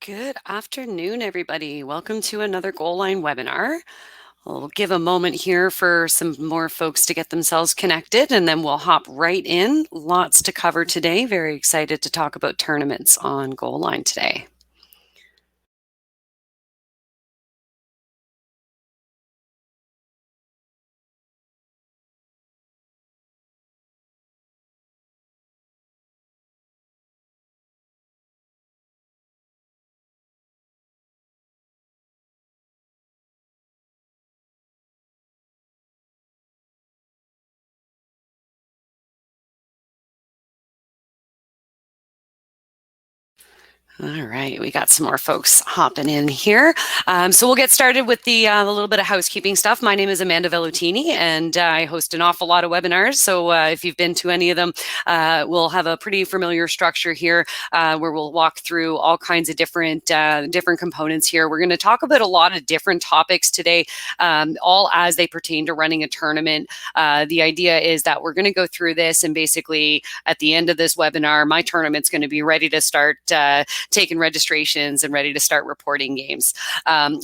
Good afternoon, everybody. Welcome to another Goal Line webinar. We'll give a moment here for some more folks to get themselves connected, and then we'll hop right in. Lots to cover today. Very excited to talk about tournaments on Goal Line today. All right, we got some more folks hopping in here. So we'll get started with the little bit of housekeeping stuff. My name is Amanda Vellutini, and I host an awful lot of webinars. So if you've been to any of them, we'll have a pretty familiar structure here where we'll walk through all kinds of different components here. We're going to talk about a lot of different topics today, all as they pertain to running a tournament. The idea is that we're going to go through this, and basically at the end of this webinar, my tournament's going to be ready to start taking registrations and ready to start reporting games.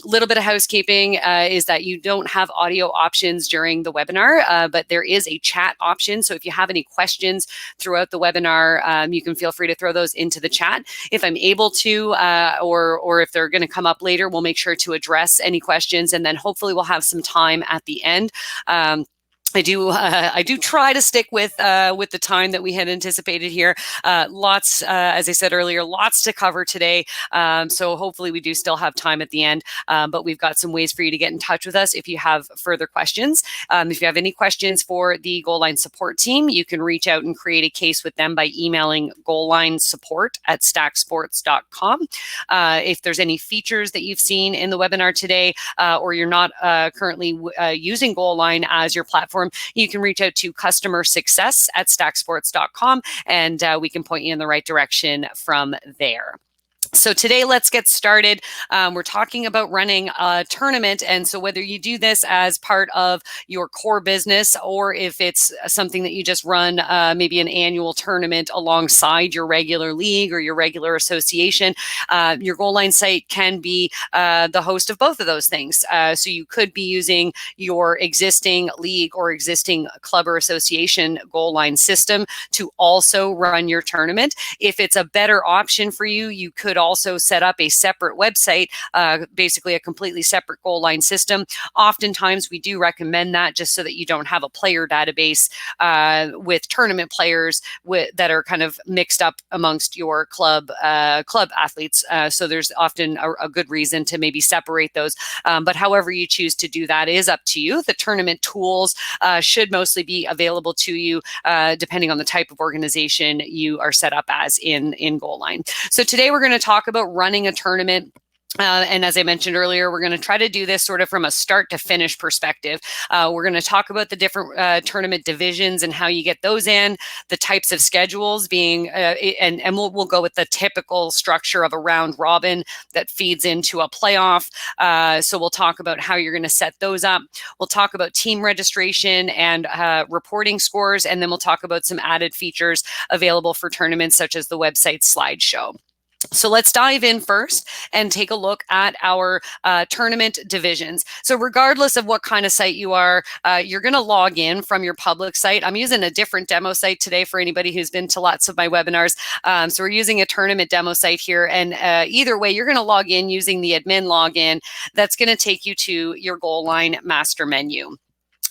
Little bit of housekeeping is that you don't have audio options during the webinar, but there is a chat option. So if you have any questions throughout the webinar, you can feel free to throw those into the chat. If I'm able to, or if they're going to come up later, we'll make sure to address any questions, and then hopefully we'll have some time at the end. I do try to stick with the time that we had anticipated here. Lots, as I said earlier, lots to cover today. So hopefully we do still have time at the end, but we've got some ways for you to get in touch with us if you have further questions. If you have any questions for the Goal Line support team, you can reach out and create a case with them by emailing goallinesupport@stacksports.com. If there's any features that you've seen in the webinar today, or you're not currently using Goal Line as your platform, you can reach out to customer success@stacksports.com, and we can point you in the right direction from there. So today, let's get started. We're talking about running a tournament. And so whether you do this as part of your core business, or if it's something that you just run, maybe an annual tournament alongside your regular league or your regular association, your Goal Line site can be the host of both of those things. So you could be using your existing league or existing club or association Goal Line system to also run your tournament. If it's a better option for you, you could also set up a separate website, basically a completely separate Goal Line system. Oftentimes we do recommend that just so that you don't have a player database with tournament players that are kind of mixed up amongst your club athletes. So there's often a good reason to maybe separate those. But however you choose to do that is up to you. The tournament tools should mostly be available to you depending on the type of organization you are set up as in Goal Line. So today we're going to talk about running a tournament. And as I mentioned earlier, we're going to try to do this sort of from a start to finish perspective. We're going to talk about the different tournament divisions and how you get those in, the types of schedules being, and we'll go with the typical structure of a round robin that feeds into a playoff. So we'll talk about how you're going to set those up. We'll talk about team registration and reporting scores, and then we'll talk about some added features available for tournaments such as the website slideshow. So let's dive in first and take a look at our tournament divisions. So regardless of what kind of site you are, you're going to log in from your public site. I'm using a different demo site today for anybody who's been to lots of my webinars. So we're using a tournament demo site here. And either way, you're going to log in using the admin login. That's going to take you to your Goal Line master menu.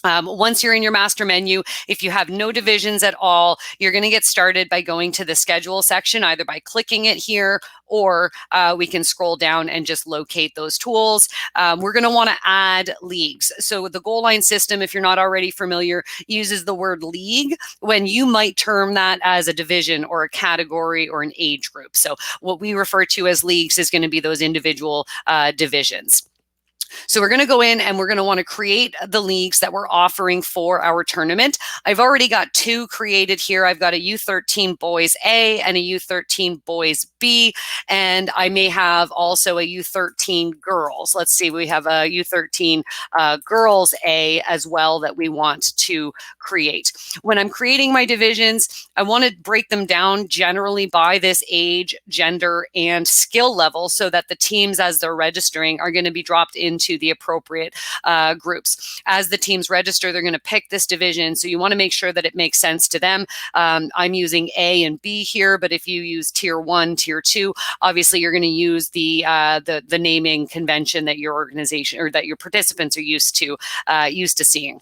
Once you're in your master menu, if you have no divisions at all, you're going to get started by going to the schedule section, either by clicking it here, or we can scroll down and just locate those tools. We're going to want to add leagues. So the Goal Line system, if you're not already familiar, uses the word league when you might term that as a division or a category or an age group. So what we refer to as leagues is going to be those individual divisions. So we're going to go in and we're going to want to create the leagues that we're offering for our tournament. I've already got 2 created here. I've got a U13 Boys A and a U13 Boys B, and I may have also a U13 Girls. Let's see, we have a U13 Girls A as well that we want to create. When I'm creating my divisions, I want to break them down generally by this age, gender, and skill level so that the teams, as they're registering, are going to be dropped into the appropriate groups. As the teams register, they're going to pick this division, so you want to make sure that it makes sense to them. I'm using A and B here, but if you use Tier 1, Tier 2, obviously you're going to use the naming convention that your organization or that your participants are used to seeing.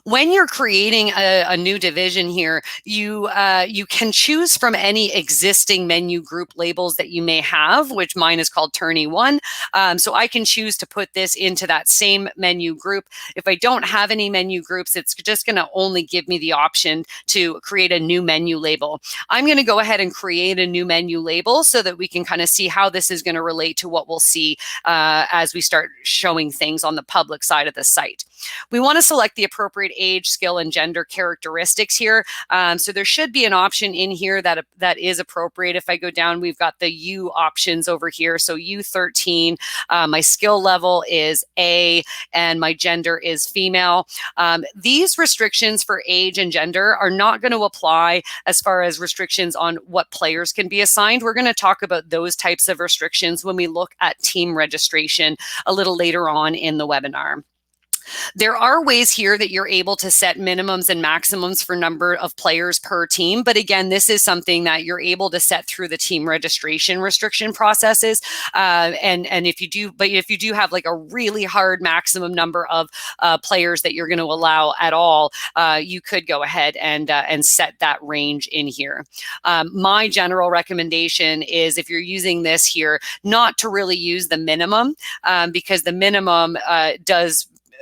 When you're creating a new division here, you can choose from any existing menu group labels that you may have, which mine is called Tourney 1. So I can choose to put this into that same menu group. If I don't have any menu groups, it's just going to only give me the option to create a new menu label. I'm going to go ahead and create a new menu label so that we can kind of see how this is going to relate to what we'll see as we start showing things on the public side of the site. We want to select the appropriate age, skill, and gender characteristics here. So there should be an option in here that is appropriate. If I go down, we've got the U options over here. So U13, my skill level is A, and my gender is female. These restrictions for age and gender are not going to apply as far as restrictions on what players can be assigned. We're going to talk about those types of restrictions when we look at team registration a little later on in the webinar. There are ways here that you're able to set minimums and maximums for number of players per team. But again, this is something that you're able to set through the team registration restriction processes. And if you do have like a really hard maximum number of players that you're going to allow at all, you could go ahead and set that range in here. My general recommendation is if you're using this here, not to really use the minimum because the minimum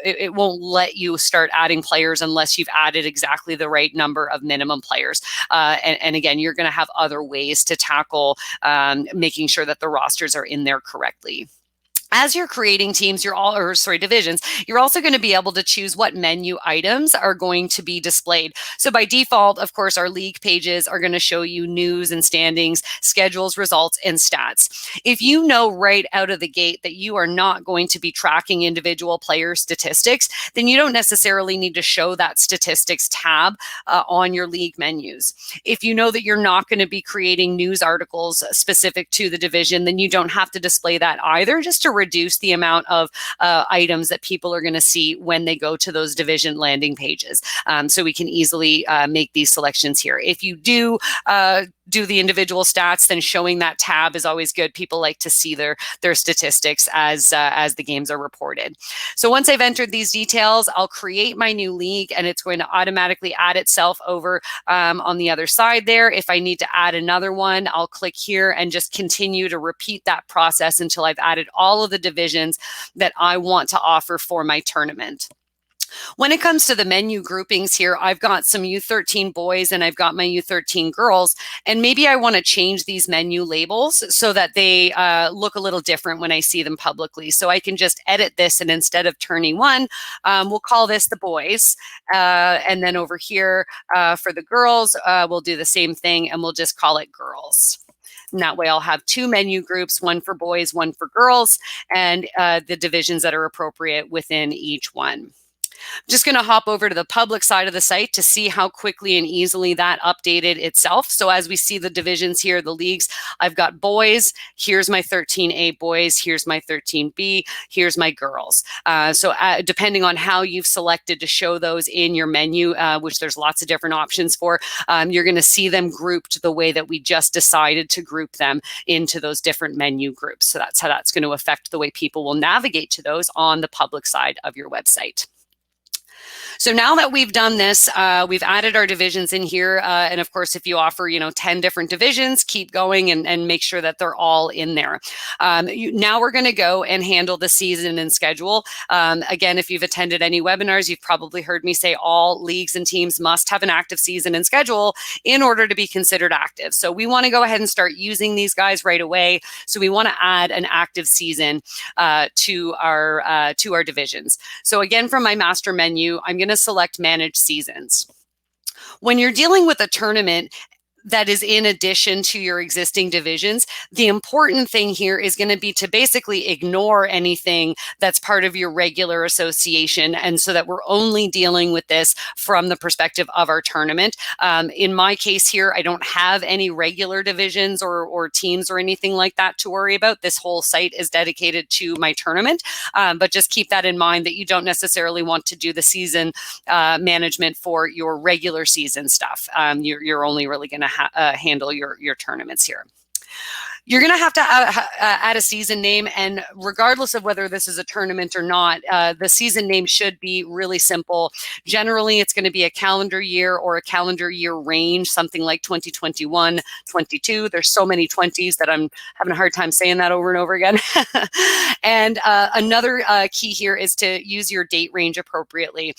it won't let you start adding players unless you've added exactly the right number of minimum players. And again, you're going to have other ways to tackle making sure that the rosters are in there correctly. As you're creating teams, divisions, you're also going to be able to choose what menu items are going to be displayed. So by default, of course, our league pages are going to show you news and standings, schedules, results, and stats. If you know right out of the gate that you are not going to be tracking individual player statistics, then you don't necessarily need to show that statistics tab on your league menus. If you know that you're not going to be creating news articles specific to the division, then you don't have to display that either, just to reduce the amount of items that people are going to see when they go to those division landing pages. So we can easily make these selections here. If you do the individual stats, then showing that tab is always good. People like to see their statistics as the games are reported. So once I've entered these details, I'll create my new league, and it's going to automatically add itself over on the other side there. If I need to add another one, I'll click here and just continue to repeat that process until I've added all of the divisions that I want to offer for my tournament. When it comes to the menu groupings here, I've got some U13 boys and I've got my U13 girls, and maybe I want to change these menu labels so that they look a little different when I see them publicly. So I can just edit this, and instead of Tourney 1, we'll call this the boys. And then over here for the girls, we'll do the same thing and we'll just call it girls. And that way I'll have 2 menu groups, one for boys, one for girls, and the divisions that are appropriate within each one. I'm just going to hop over to the public side of the site to see how quickly and easily that updated itself. So as we see the divisions here, the leagues, I've got boys. Here's my 13A boys. Here's my 13B. Here's my girls. So depending on how you've selected to show those in your menu, which there's lots of different options for, you're going to see them grouped the way that we just decided to group them into those different menu groups. So that's how that's going to affect the way people will navigate to those on the public side of your website. So now that we've done this, we've added our divisions in here. And of course, if you offer, 10 different divisions, keep going and make sure that they're all in there. Now we're going to go and handle the season and schedule. Again, if you've attended any webinars, you've probably heard me say all leagues and teams must have an active season and schedule in order to be considered active. So we want to go ahead and start using these guys right away. So we want to add an active season to our divisions. So again, from my master menu, I'm going to select manage seasons. When you're dealing with a tournament that is in addition to your existing divisions, the important thing here is going to be to basically ignore anything that's part of your regular association, and so that we're only dealing with this from the perspective of our tournament. In my case here, I don't have any regular divisions or teams or anything like that to worry about. This whole site is dedicated to my tournament, but just keep that in mind that you don't necessarily want to do the season management for your regular season stuff. You're only really going to handle your tournaments here. You're going to have to add a season name, and regardless of whether this is a tournament or not, the season name should be really simple. Generally, it's going to be a calendar year or a calendar year range, something like 2021, 22. There's so many 20s that I'm having a hard time saying that over and over again. And another key here is to use your date range appropriately.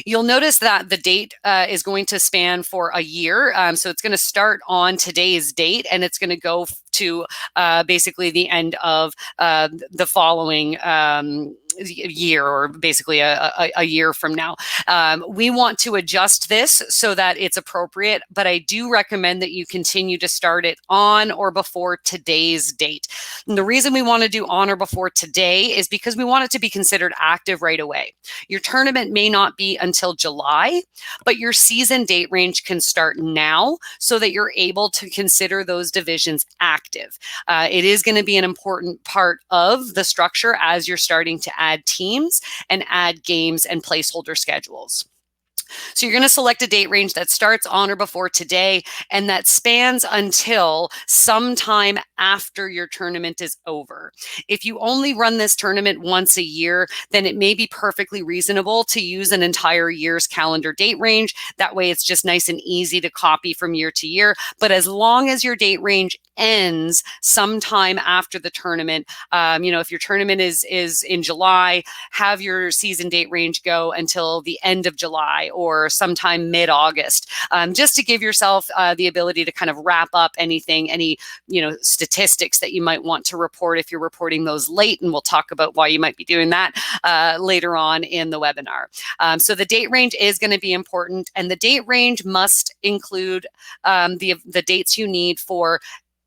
You'll notice that the date is going to span for a year. So it's going to start on today's date, and it's going to go to basically the end of the following year, or basically a year from now. We want to adjust this so that it's appropriate, but I do recommend that you continue to start it on or before today's date. And the reason we want to do on or before today is because we want it to be considered active right away. Your tournament may not be until July, but your season date range can start now so that you're able to consider those divisions active. It is going to be an important part of the structure as you're starting to add teams and add games and placeholder schedules. So you're going to select a date range that starts on or before today, and that spans until sometime after your tournament is over. If you only run this tournament once a year, then it may be perfectly reasonable to use an entire year's calendar date range. That way it's just nice and easy to copy from year to year. But as long as your date range ends sometime after the tournament, if your tournament is in July, have your season date range go until the end of July or sometime mid-August, just to give yourself the ability to kind of wrap up any statistics that you might want to report if you're reporting those late. And we'll talk about why you might be doing that later on in the webinar. So the date range is going to be important, and the date range must include the dates you need for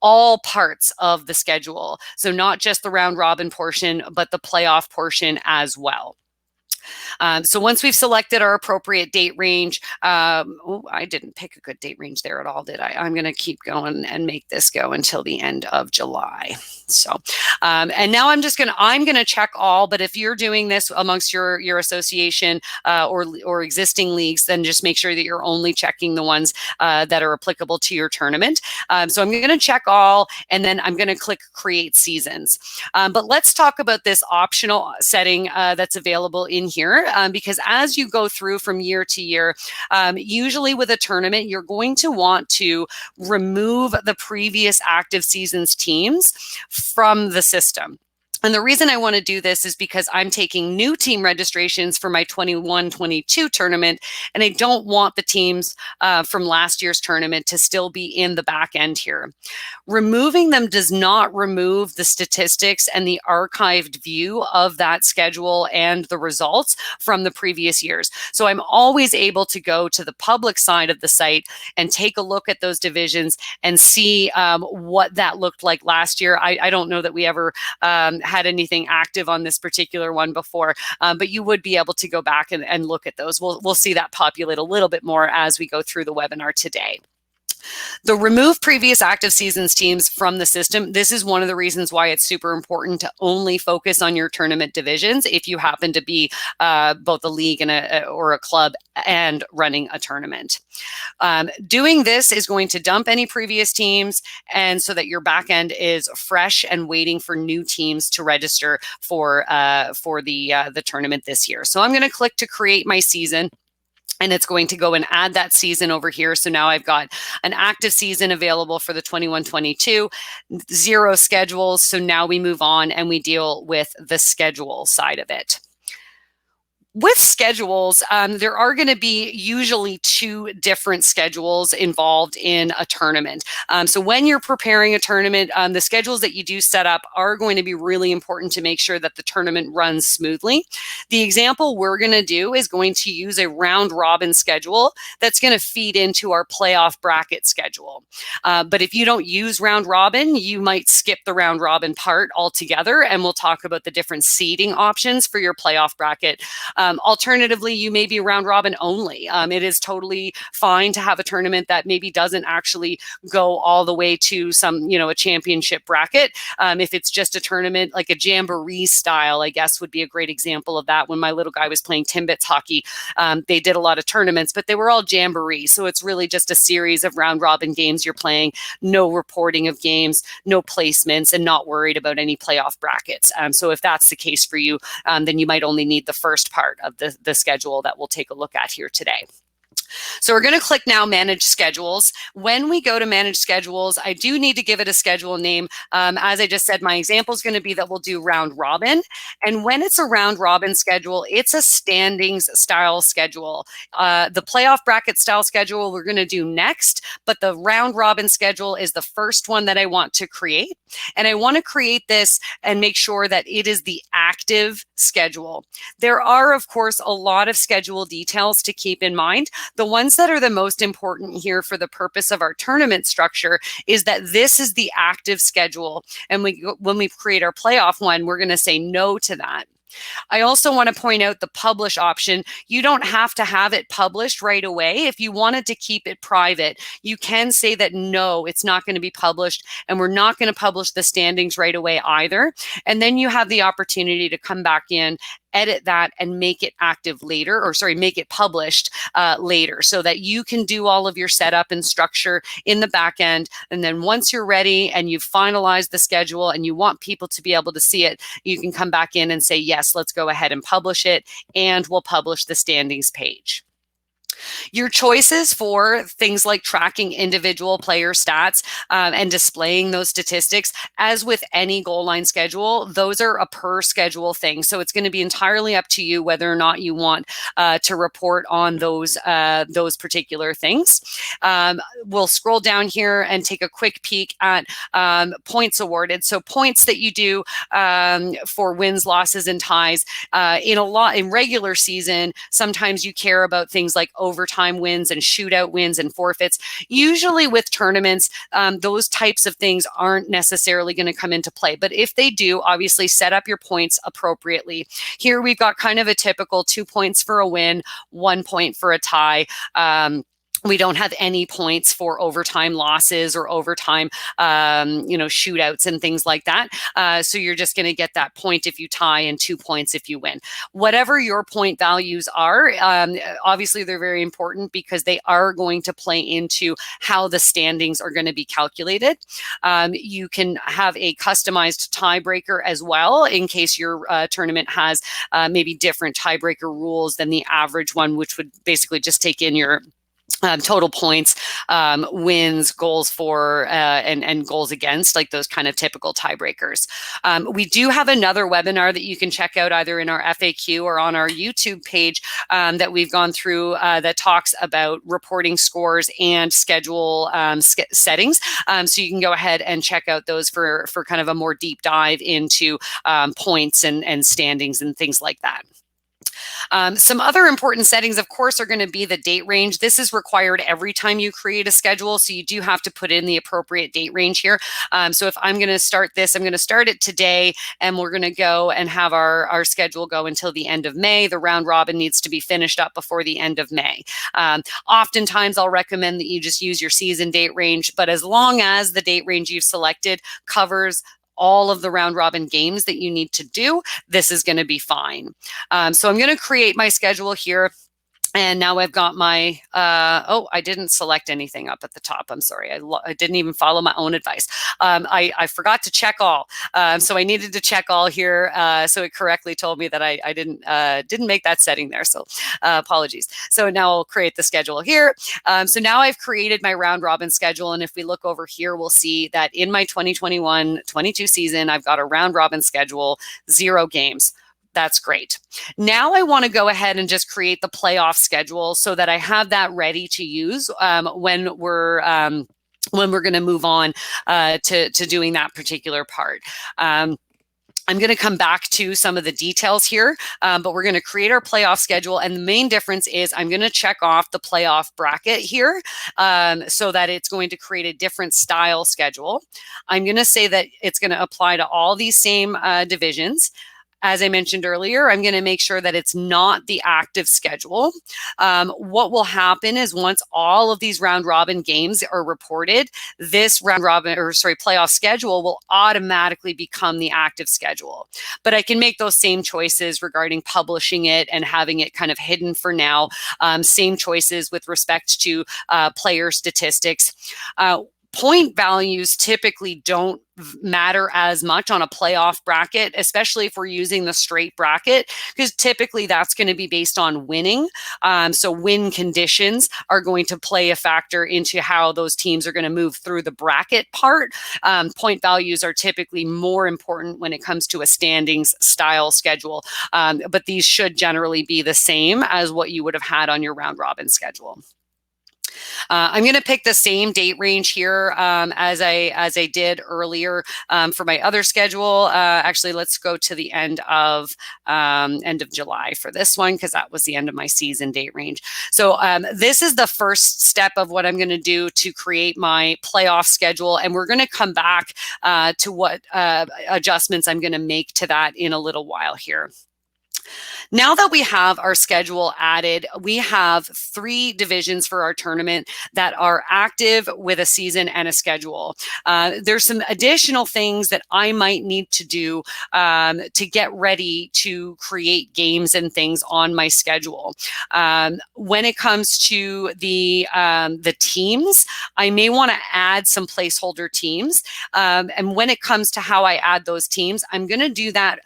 all parts of the schedule. So not just the round robin portion, but the playoff portion as well. So once we've selected our appropriate date range, I didn't pick a good date range there at all, did I? I'm going to keep going and make this go until the end of July. So, and now I'm going to check all, but if you're doing this amongst your association or existing leagues, then just make sure that you're only checking the ones that are applicable to your tournament. So I'm going to check all, and then I'm going to click create seasons. But let's talk about this optional setting that's available in here, because as you go through from year to year, usually with a tournament, you're going to want to remove the previous active seasons teams from the system. And the reason I want to do this is because I'm taking new team registrations for my 21-22 tournament, and I don't want the teams from last year's tournament to still be in the back end here. Removing them does not remove the statistics and the archived view of that schedule and the results from the previous years. So I'm always able to go to the public side of the site and take a look at those divisions and see what that looked like last year. I don't know that we ever had anything active on this particular one before, but you would be able to go back and look at those. We'll see that populate a little bit more as we go through the webinar today. The remove previous active seasons teams from the system. This is one of the reasons why it's super important to only focus on your tournament divisions if you happen to be both a league and or a club and running a tournament. Doing this is going to dump any previous teams, and so that your back end is fresh and waiting for new teams to register for the tournament this year. So I'm going to click to create my season. And it's going to go and add that season over here. So now I've got an active season available for the 21-22, 0 schedules. So now we move on and we deal with the schedule side of it. With schedules, there are going to be usually 2 different schedules involved in a tournament. So when you're preparing a tournament, the schedules that you do set up are going to be really important to make sure that the tournament runs smoothly. The example we're going to do is going to use a round robin schedule that's going to feed into our playoff bracket schedule. But if you don't use round robin, you might skip the round robin part altogether, and we'll talk about the different seeding options for your playoff bracket. Alternatively, you may be round robin only. It is totally fine to have a tournament that maybe doesn't actually go all the way to some, a championship bracket. If it's just a tournament like a jamboree style, I guess would be a great example of that. When my little guy was playing Timbits hockey, they did a lot of tournaments, but they were all jamboree. So it's really just a series of round robin games you're playing, no reporting of games, no placements, and not worried about any playoff brackets. So if that's the case for you, then you might only need the first part of the schedule that we'll take a look at here today. So we're going to click now Manage Schedules. When we go to Manage Schedules, I do need to give it a schedule name. As I just said, my example is going to be that we'll do round robin. And when it's a round robin schedule, it's a standings style schedule. The playoff bracket style schedule we're going to do next, but the round robin schedule is the first one that I want to create. And I want to create this and make sure that it is the active schedule. There are, of course, a lot of schedule details to keep in mind. The ones that are the most important here for the purpose of our tournament structure is that this is the active schedule. And when we create our playoff one, we're going to say no to that. I also want to point out the publish option. You don't have to have it published right away. If you wanted to keep it private, you can say that no, it's not going to be published, and we're not going to publish the standings right away either. And then you have the opportunity to come back in, edit that, and make it active later, make it published later, so that you can do all of your setup and structure in the back end. And then once you're ready and you've finalized the schedule and you want people to be able to see it, you can come back in and say, yes, let's go ahead and publish it, and we'll publish the standings page. Your choices for things like tracking individual player stats and displaying those statistics, as with any goal line schedule, those are a per schedule thing. So it's going to be entirely up to you whether or not you want to report on those particular things. We'll scroll down here and take a quick peek at points awarded. So points that you do for wins, losses, and ties. In regular season, sometimes you care about things like overtime wins and shootout wins and forfeits. Usually with tournaments, those types of things aren't necessarily going to come into play. But if they do, obviously set up your points appropriately. Here we've got kind of a typical 2 points for a win, 1 point for a tie. We don't have any points for overtime losses or overtime, shootouts and things like that. So you're just going to get that point if you tie and 2 points if you win. Whatever your point values are, obviously they're very important because they are going to play into how the standings are going to be calculated. You can have a customized tiebreaker as well in case your tournament has maybe different tiebreaker rules than the average one, which would basically just take in your total points, wins, goals for, and goals against, like those kind of typical tiebreakers. We do have another webinar that you can check out either in our FAQ or on our YouTube page that we've gone through that talks about reporting scores and schedule settings. So you can go ahead and check out those for kind of a more deep dive into points and standings and things like that. Some other important settings, of course, are going to be the date range. This is required every time you create a schedule, so you do have to put in the appropriate date range here. So if I'm going to start this, I'm going to start it today, and we're going to go and have our schedule go until the end of May. The round robin needs to be finished up before the end of May. Oftentimes, I'll recommend that you just use your season date range, but as long as the date range you've selected covers all of the round robin games that you need to do, this is going to be fine. So I'm going to create my schedule here. And now I've got my, I didn't select anything up at the top. I'm sorry. I didn't even follow my own advice. I forgot to check all. So I needed to check all here. So it correctly told me that I didn't make that setting there. So apologies. So now I'll create the schedule here. So now I've created my round robin schedule. And if we look over here, we'll see that in my 2021-22 season, I've got a round robin schedule, 0 games. That's great. Now I want to go ahead and just create the playoff schedule so that I have that ready to use when we're going to move on to doing that particular part. I'm going to come back to some of the details here, but we're going to create our playoff schedule. And the main difference is I'm going to check off the playoff bracket here so that it's going to create a different style schedule. I'm going to say that it's going to apply to all these same divisions. As I mentioned earlier, I'm going to make sure that it's not the active schedule. What will happen is once all of these round robin games are reported, this playoff schedule will automatically become the active schedule. But I can make those same choices regarding publishing it and having it kind of hidden for now. Same choices with respect to player statistics. Point values typically don't matter as much on a playoff bracket, especially if we're using the straight bracket, because typically that's going to be based on winning. So win conditions are going to play a factor into how those teams are going to move through the bracket part. Point values are typically more important when it comes to a standings style schedule, but these should generally be the same as what you would have had on your round robin schedule. I'm going to pick the same date range here as I did earlier for my other schedule. Actually, let's go to the end of July for this one, because that was the end of my season date range. So this is the first step of what I'm going to do to create my playoff schedule, and we're going to come back to what adjustments I'm going to make to that in a little while here. Now that we have our schedule added, we have 3 divisions for our tournament that are active with a season and a schedule. There's some additional things that I might need to do to get ready to create games and things on my schedule. When it comes to the teams, I may want to add some placeholder teams. And when it comes to how I add those teams, I'm going to do that.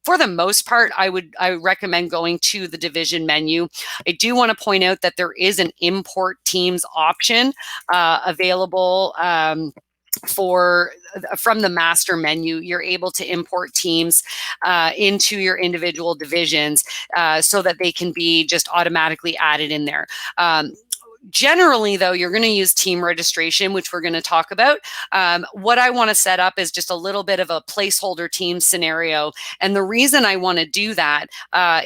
For the most part, I recommend going to the division menu. I do want to point out that there is an import teams option available from the master menu. You're able to import teams into your individual divisions so that they can be just automatically added in there. Generally, though, you're going to use team registration, which we're going to talk about. What I want to set up is just a little bit of a placeholder team scenario. And the reason I want to do that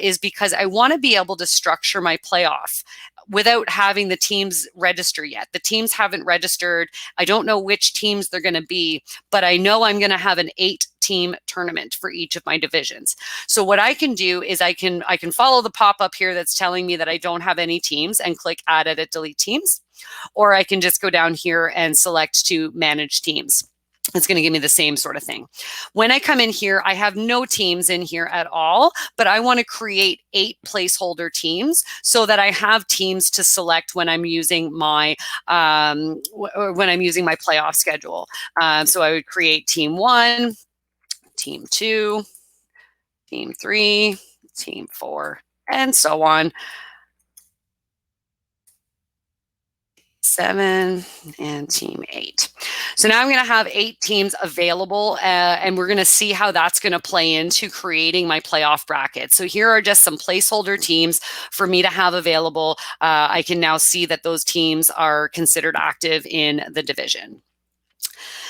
is because I want to be able to structure my playoff without having the teams register yet. The teams haven't registered. I don't know which teams they're going to be, but I know I'm going to have an 8-team tournament for each of my divisions. So what I can do is I can follow the pop-up here that's telling me that I don't have any teams and click Add, Edit, Delete Teams, or I can just go down here and select to Manage Teams. It's going to give me the same sort of thing. When I come in here, I have no teams in here at all, but I want to create 8 placeholder teams so that I have teams to select when I'm using my playoff schedule. So I would create team 1, team 2, team 3, team 4, and so on. 7 and team 8. So now I'm going to have 8 teams available, and we're going to see how that's going to play into creating my playoff bracket. So here are just some placeholder teams for me to have available. I can now see that those teams are considered active in the division.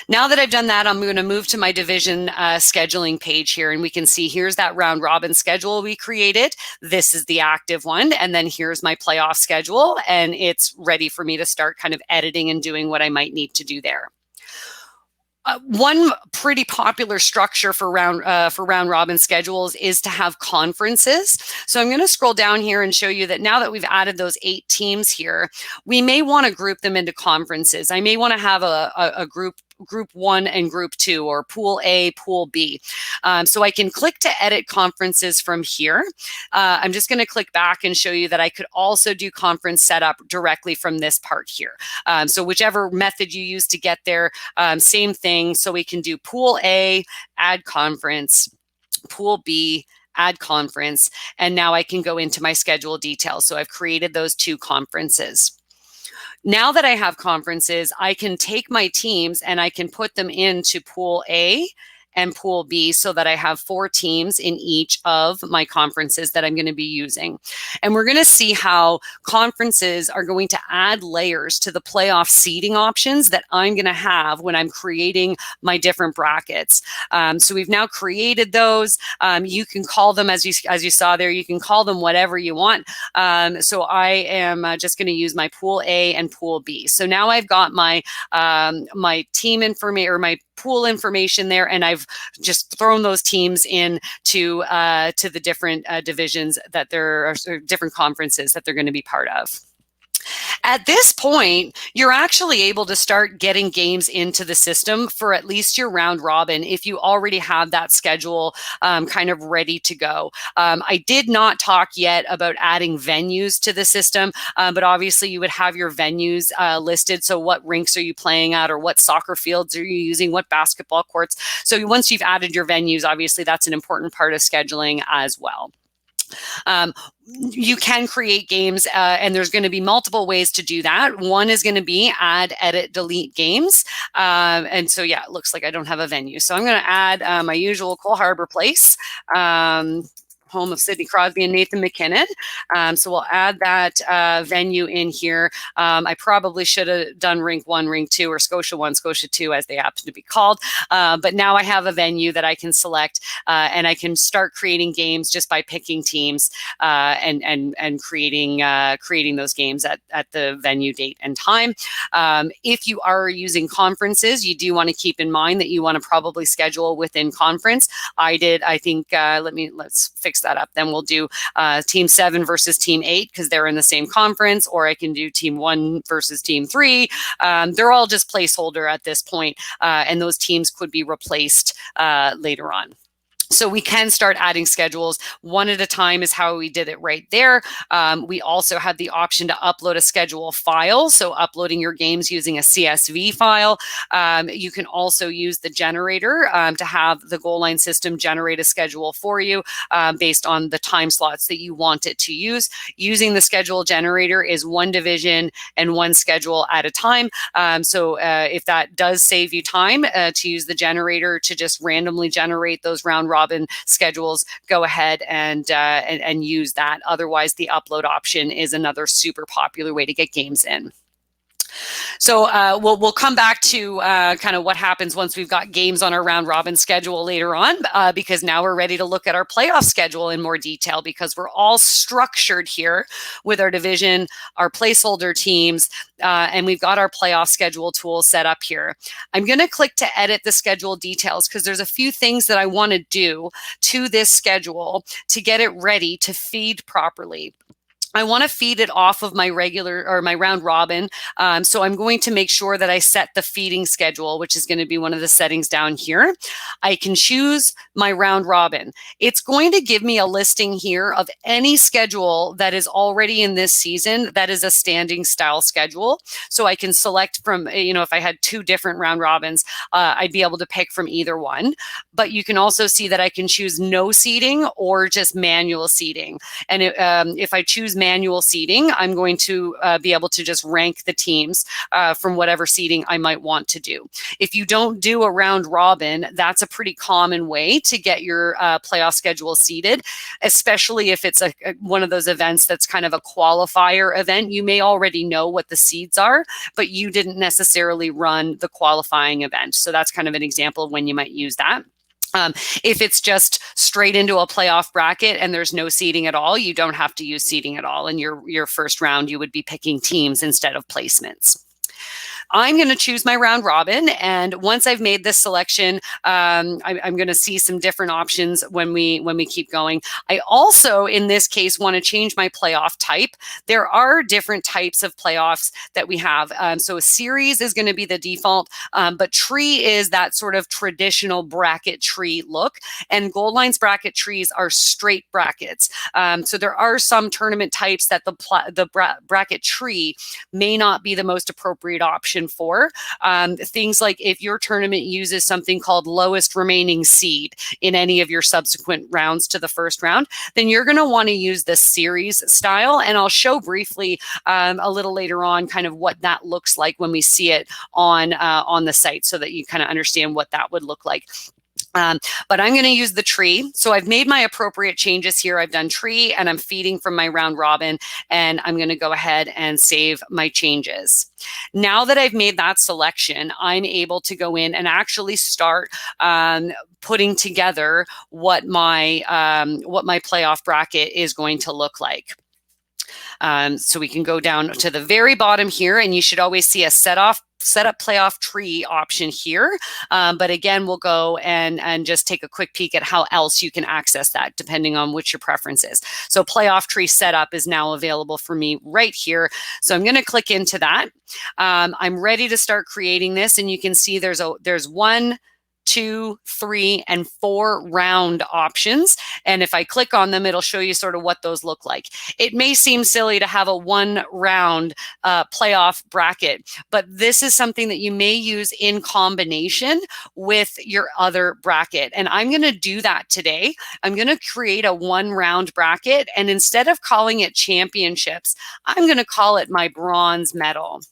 Now that I've done that, I'm going to move to my division scheduling page here, and we can see here's that round robin schedule we created. This is the active one, and then here's my playoff schedule, and it's ready for me to start kind of editing and doing what I might need to do there. One pretty popular structure for round robin schedules is to have conferences. So I'm going to scroll down here and show you that now that we've added those 8 teams here, we may want to group them into conferences. I may want to have a group 1 and group 2, or pool A, pool B. So I can click to edit conferences from here. I'm just going to click back and show you that I could also do conference setup directly from this part here. So whichever method you use to get there, same thing. So we can do pool A, add conference, pool B, add conference, and now I can go into my schedule details. So I've created those 2 conferences. Now that I have conferences, I can take my teams and I can put them into pool A and pool B so that I have 4 teams in each of my conferences that I'm going to be using. And we're going to see how conferences are going to add layers to the playoff seeding options that I'm going to have when I'm creating my different brackets. So we've now created those. You can call them, as you saw there, you can call them whatever you want. So I am just going to use my pool A and pool B. So now I've got my my team information, or my pool information there, and I've just thrown those teams in to the different divisions that there are, or different conferences that they're going to be part of. At this point, you're actually able to start getting games into the system for at least your round robin if you already have that schedule kind of ready to go. I did not talk yet about adding venues to the system, but obviously you would have your venues listed. So what rinks are you playing at, or what soccer fields are you using, what basketball courts? So once you've added your venues, obviously that's an important part of scheduling as well. You can create games, and there's going to be multiple ways to do that. One is going to be add, edit, delete games. And so, yeah, it looks like I don't have a venue. So I'm going to add my usual Cole Harbour Place, home of Sidney Crosby and Nathan MacKinnon. So we'll add that venue in here. I probably should have done Rink 1, Rink 2, or Scotia 1, Scotia 2, as they happen to be called. But now I have a venue that I can select, and I can start creating games just by picking teams and creating those games at the venue, date, and time. If you are using conferences, you do want to keep in mind that you want to probably schedule within conference. I think let's fix that up. Then we'll do team 7 versus team 8 because they're in the same conference, or I can do team 1 versus team 3. They're all just placeholder at this point, and those teams could be replaced later on. So we can start adding schedules one at a time is how we did it right there. We also have the option to upload a schedule file. So uploading your games using a CSV file. You can also use the generator to have the goal line system generate a schedule for you based on the time slots that you want it to use. Using the schedule generator is one division and one schedule at a time. So if that does save you time to use the generator to just randomly generate those round robin schedules, go ahead and use that. Otherwise, the upload option is another super popular way to get games in. So we'll come back to kind of what happens once we've got games on our round robin schedule later on, because now we're ready to look at our playoff schedule in more detail, because we're all structured here with our division, our placeholder teams, and we've got our playoff schedule tool set up here. I'm going to click to edit the schedule details because there's a few things that I want to do to this schedule to get it ready to feed properly. I want to feed it off of my regular or my round robin. So I'm going to make sure that I set the feeding schedule, which is going to be one of the settings down here. I can choose my round robin. It's going to give me a listing here of any schedule that is already in this season that is a standing style schedule. So I can select from, if I had 2 different round robins, I'd be able to pick from either one. But you can also see that I can choose no seeding or just manual seeding. And if I choose manual seeding, I'm going to be able to just rank the teams from whatever seeding I might want to do. If you don't do a round robin, that's a pretty common way to get your playoff schedule seeded, especially if it's one of those events that's kind of a qualifier event. You may already know what the seeds are, but you didn't necessarily run the qualifying event. So that's kind of an example of when you might use that. If it's just straight into a playoff bracket and there's no seeding at all, you don't have to use seeding at all. In your first round, you would be picking teams instead of placements. I'm going to choose my round robin, and once I've made this selection, I'm going to see some different options when we keep going. I also, in this case, want to change my playoff type. There are different types of playoffs that we have. So a series is going to be the default, but tree is that sort of traditional bracket tree look, and Gold Line's bracket trees are straight brackets. So there are some tournament types that the bracket tree may not be the most appropriate option for. Things like if your tournament uses something called lowest remaining seed in any of your subsequent rounds to the first round, then you're going to want to use the series style. And I'll show briefly a little later on kind of what that looks like when we see it on the site, so that you kind of understand what that would look like. But I'm going to use the tree. So I've made my appropriate changes here. I've done tree and I'm feeding from my round robin, and I'm going to go ahead and save my changes. Now that I've made that selection, I'm able to go in and actually start putting together what my playoff bracket is going to look like. So we can go down to the very bottom here, and you should always see a set up playoff tree option here. But again, we'll go and just take a quick peek at how else you can access that depending on which your preference is. So playoff tree setup is now available for me right here. So I'm going to click into that. I'm ready to start creating this, and you can see there's 1, 2, 3, and 4 round options. And if I click on them, it'll show you sort of what those look like. It may seem silly to have a 1 round playoff bracket, but this is something that you may use in combination with your other bracket. And I'm going to do that today. I'm going to create a 1 round bracket, and instead of calling it championships, I'm going to call it my bronze medal.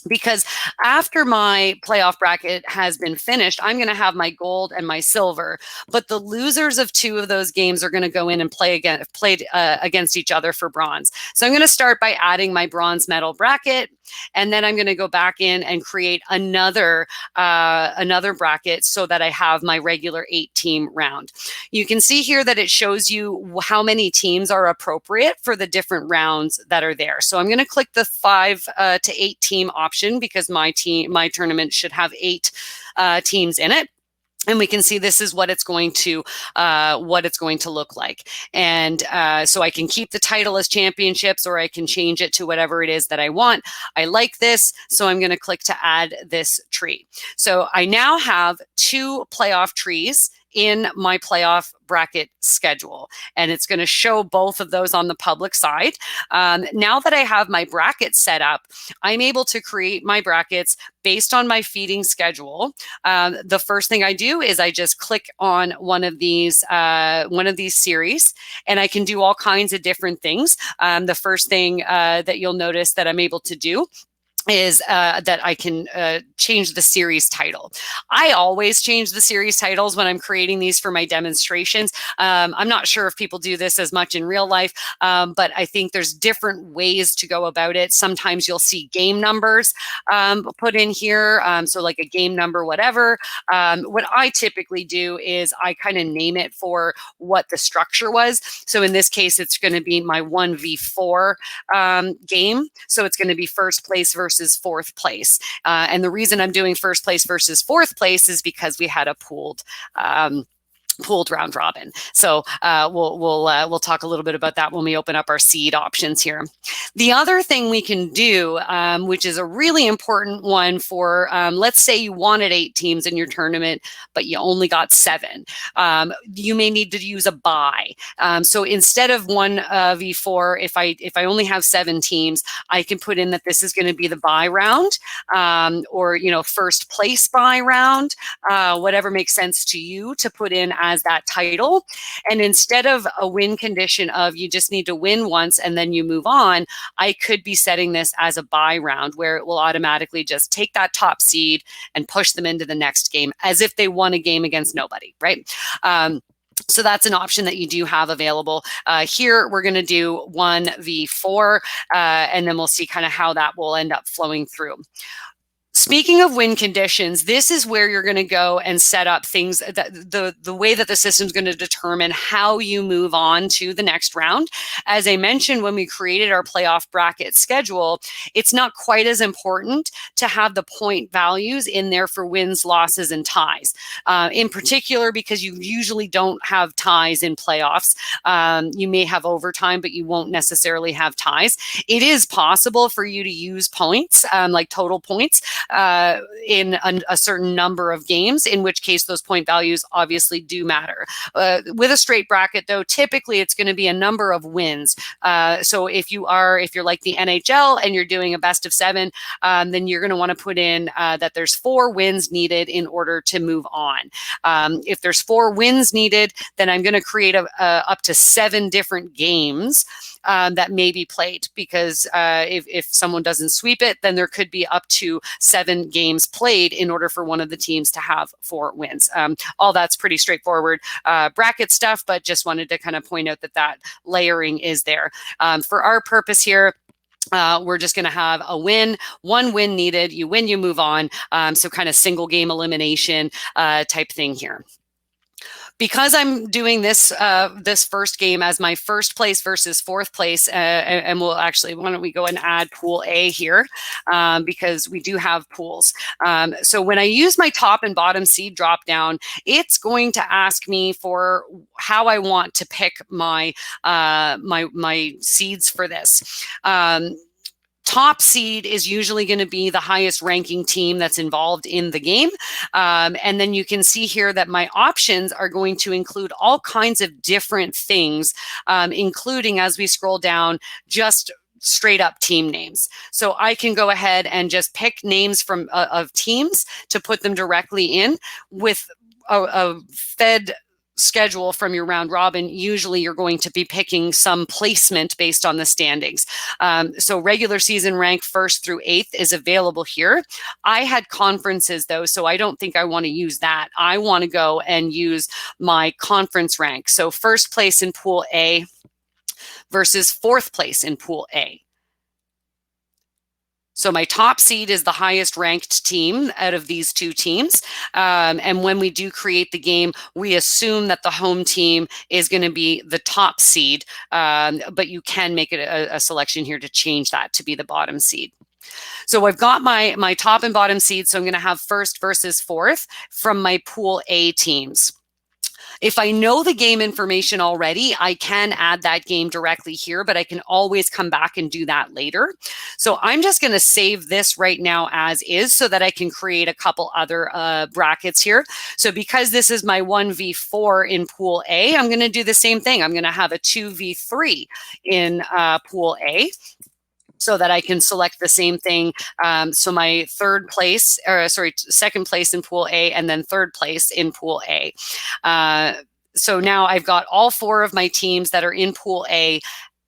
Because after my playoff bracket has been finished, I'm going to have my gold and my silver. But the losers of 2 of those games are going to go in and play against each other for bronze. So I'm going to start by adding my bronze medal bracket, and then I'm going to go back in and create another bracket so that I have my regular 8-team round. You can see here that it shows you how many teams are appropriate for the different rounds that are there. So I'm going to click the 5 to 8 team option, because my tournament should have 8 teams in it. And we can see this is what it's going to look like. And so I can keep the title as championships, or I can change it to whatever it is that I want. I like this, so I'm going to click to add this tree. So I now have 2 playoff trees in my playoff bracket schedule, and it's going to show both of those on the public side. Now that I have my bracket set up, I'm able to create my brackets based on my feeding schedule. The first thing I do is I just click on one of these series, and I can do all kinds of different things. The first thing that you'll notice that I'm able to do is that I can change the series title. I always change the series titles when I'm creating these for my demonstrations. I'm not sure if people do this as much in real life, but I think there's different ways to go about it. Sometimes you'll see game numbers put in here, so like a game number, whatever. What I typically do is I kind of name it for what the structure was. So in this case, it's going to be my 1v4 game. So it's going to be first place versus 4th place. And the reason I'm doing first place versus 4th place is because we had a pooled round robin. So we'll talk a little bit about that when we open up our seed options here. The other thing we can do, which is a really important one for, let's say you wanted 8 teams in your tournament, but you only got 7. You may need to use a bye. So instead of 1v4, if I only have 7 teams, I can put in that this is going to be the bye round, or first place bye round, whatever makes sense to you to put in as that title. And instead of a win condition of you just need to win once and then you move on, I could be setting this as a bye round where it will automatically just take that top seed and push them into the next game as if they won a game against nobody, right? So that's an option that you do have available. Here, we're going to do 1v4, and then we'll see kind of how that will end up flowing through. Speaking of win conditions, this is where you're going to go and set up things that the way that the system is going to determine how you move on to the next round. As I mentioned, when we created our playoff bracket schedule, it's not quite as important to have the point values in there for wins, losses, and ties. In particular, because you usually don't have ties in playoffs. You may have overtime, but you won't necessarily have ties. It is possible for you to use points, like total points, in a certain number of games, in which case those point values obviously do matter. With a straight bracket, though, typically it's going to be a number of wins. So if you're like the NHL and you're doing a best of 7, then you're going to want to put in that there's 4 wins needed in order to move on. If there's 4 wins needed, then I'm going to create up to 7 different games that may be played, because if someone doesn't sweep it, then there could be up to 7 games played in order for one of the teams to have 4 wins. All that's pretty straightforward bracket stuff, but just wanted to kind of point out that layering is there. For our purpose here, we're just going to have a win, 1 win needed. You win, you move on. So kind of single game elimination type thing here. Because I'm doing this first game as my first place versus 4th place, and we'll actually, why don't we go and add pool A here, because we do have pools. So when I use my top and bottom seed drop down, it's going to ask me for how I want to pick my my seeds for this. Top seed is usually going to be the highest ranking team that's involved in the game. And then you can see here that my options are going to include all kinds of different things, including, as we scroll down, just straight up team names. So I can go ahead and just pick names from of teams to put them directly in with a fed schedule from your round robin. Usually you're going to be picking some placement based on the standings. So regular season rank 1st through 8th is available here. I had conferences though, so I don't think I want to use that. I want to go and use my conference rank. So 1st place in pool A versus 4th place in pool A. So my top seed is the highest ranked team out of these 2 teams. And when we do create the game, we assume that the home team is going to be the top seed, but you can make it a selection here to change that to be the bottom seed. So I've got my top and bottom seeds. So I'm going to have 1st versus 4th from my pool A teams. If I know the game information already, I can add that game directly here, but I can always come back and do that later. So I'm just going to save this right now as is so that I can create a couple other brackets here. So because this is my 1v4 in pool A, I'm going to do the same thing. I'm going to have a 2v3 in pool A, so that I can select the same thing. So my 2nd place in pool A, and then 3rd place in pool A. So now I've got all 4 of my teams that are in pool A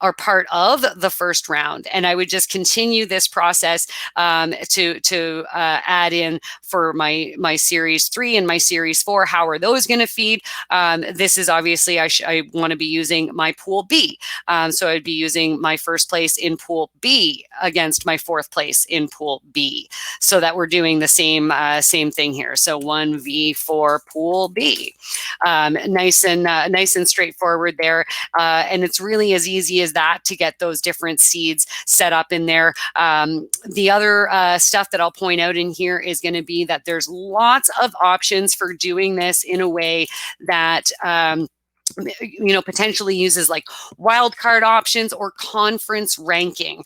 are part of the first round. And I would just continue this process to add in for my series 3 and my series 4. How are those going to feed? This is obviously, I want to be using my pool B. So I'd be using my first place in pool B against my 4th place in pool B, so that we're doing the same thing here. So 1v4 pool B. Nice and straightforward there. And it's really as easy as that to get those different seeds set up in there. The other stuff that I'll point out in here is going to be that there's lots of options for doing this in a way that potentially uses like wildcard options or conference ranking.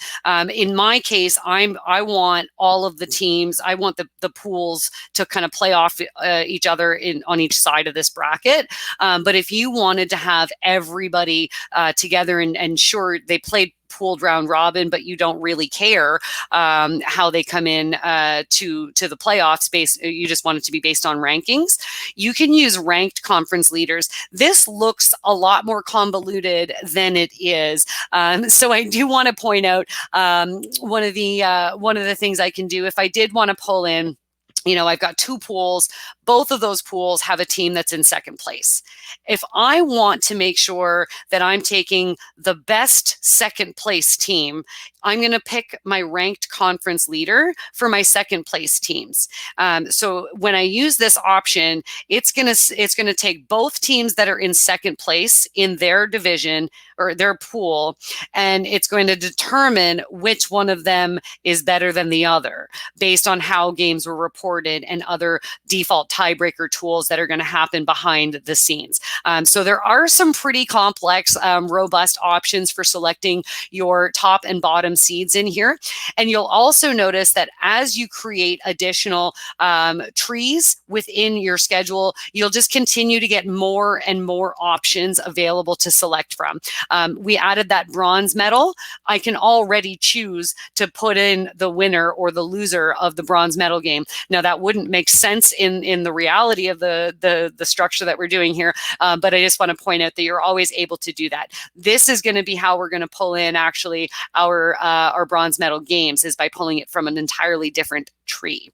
In my case, I want all of the teams. I want the pools to kind of play off each other on each side of this bracket. But if you wanted to have everybody together and sure, they played pooled round robin, but you don't really care how they come in to the playoffs. You just want it to be based on rankings. you can use ranked conference leaders. This looks a lot more convoluted than it is. So I do want to point out one of the things I can do if I did want to pull in, I've got 2 pools. Both of those pools have a team that's in second place. If I want to make sure that I'm taking the best second place team, I'm going to pick my ranked conference leader for my second place teams. So when I use this option, it's going to take both teams that are in second place in their division or their pool, and it's going to determine which one of them is better than the other based on how games were reported and other default tiebreaker tools that are going to happen behind the scenes. So there are some pretty complex, robust options for selecting your top and bottom seeds in here. And you'll also notice that as you create additional trees within your schedule, you'll just continue to get more and more options available to select from. We added that bronze medal. I can already choose to put in the winner or the loser of the bronze medal game. Now, that wouldn't make sense in the reality of the structure that we're doing here, but I just want to point out that you're always able to do that. This is going to be how we're going to pull in actually our bronze medal games, is by pulling it from an entirely different tree.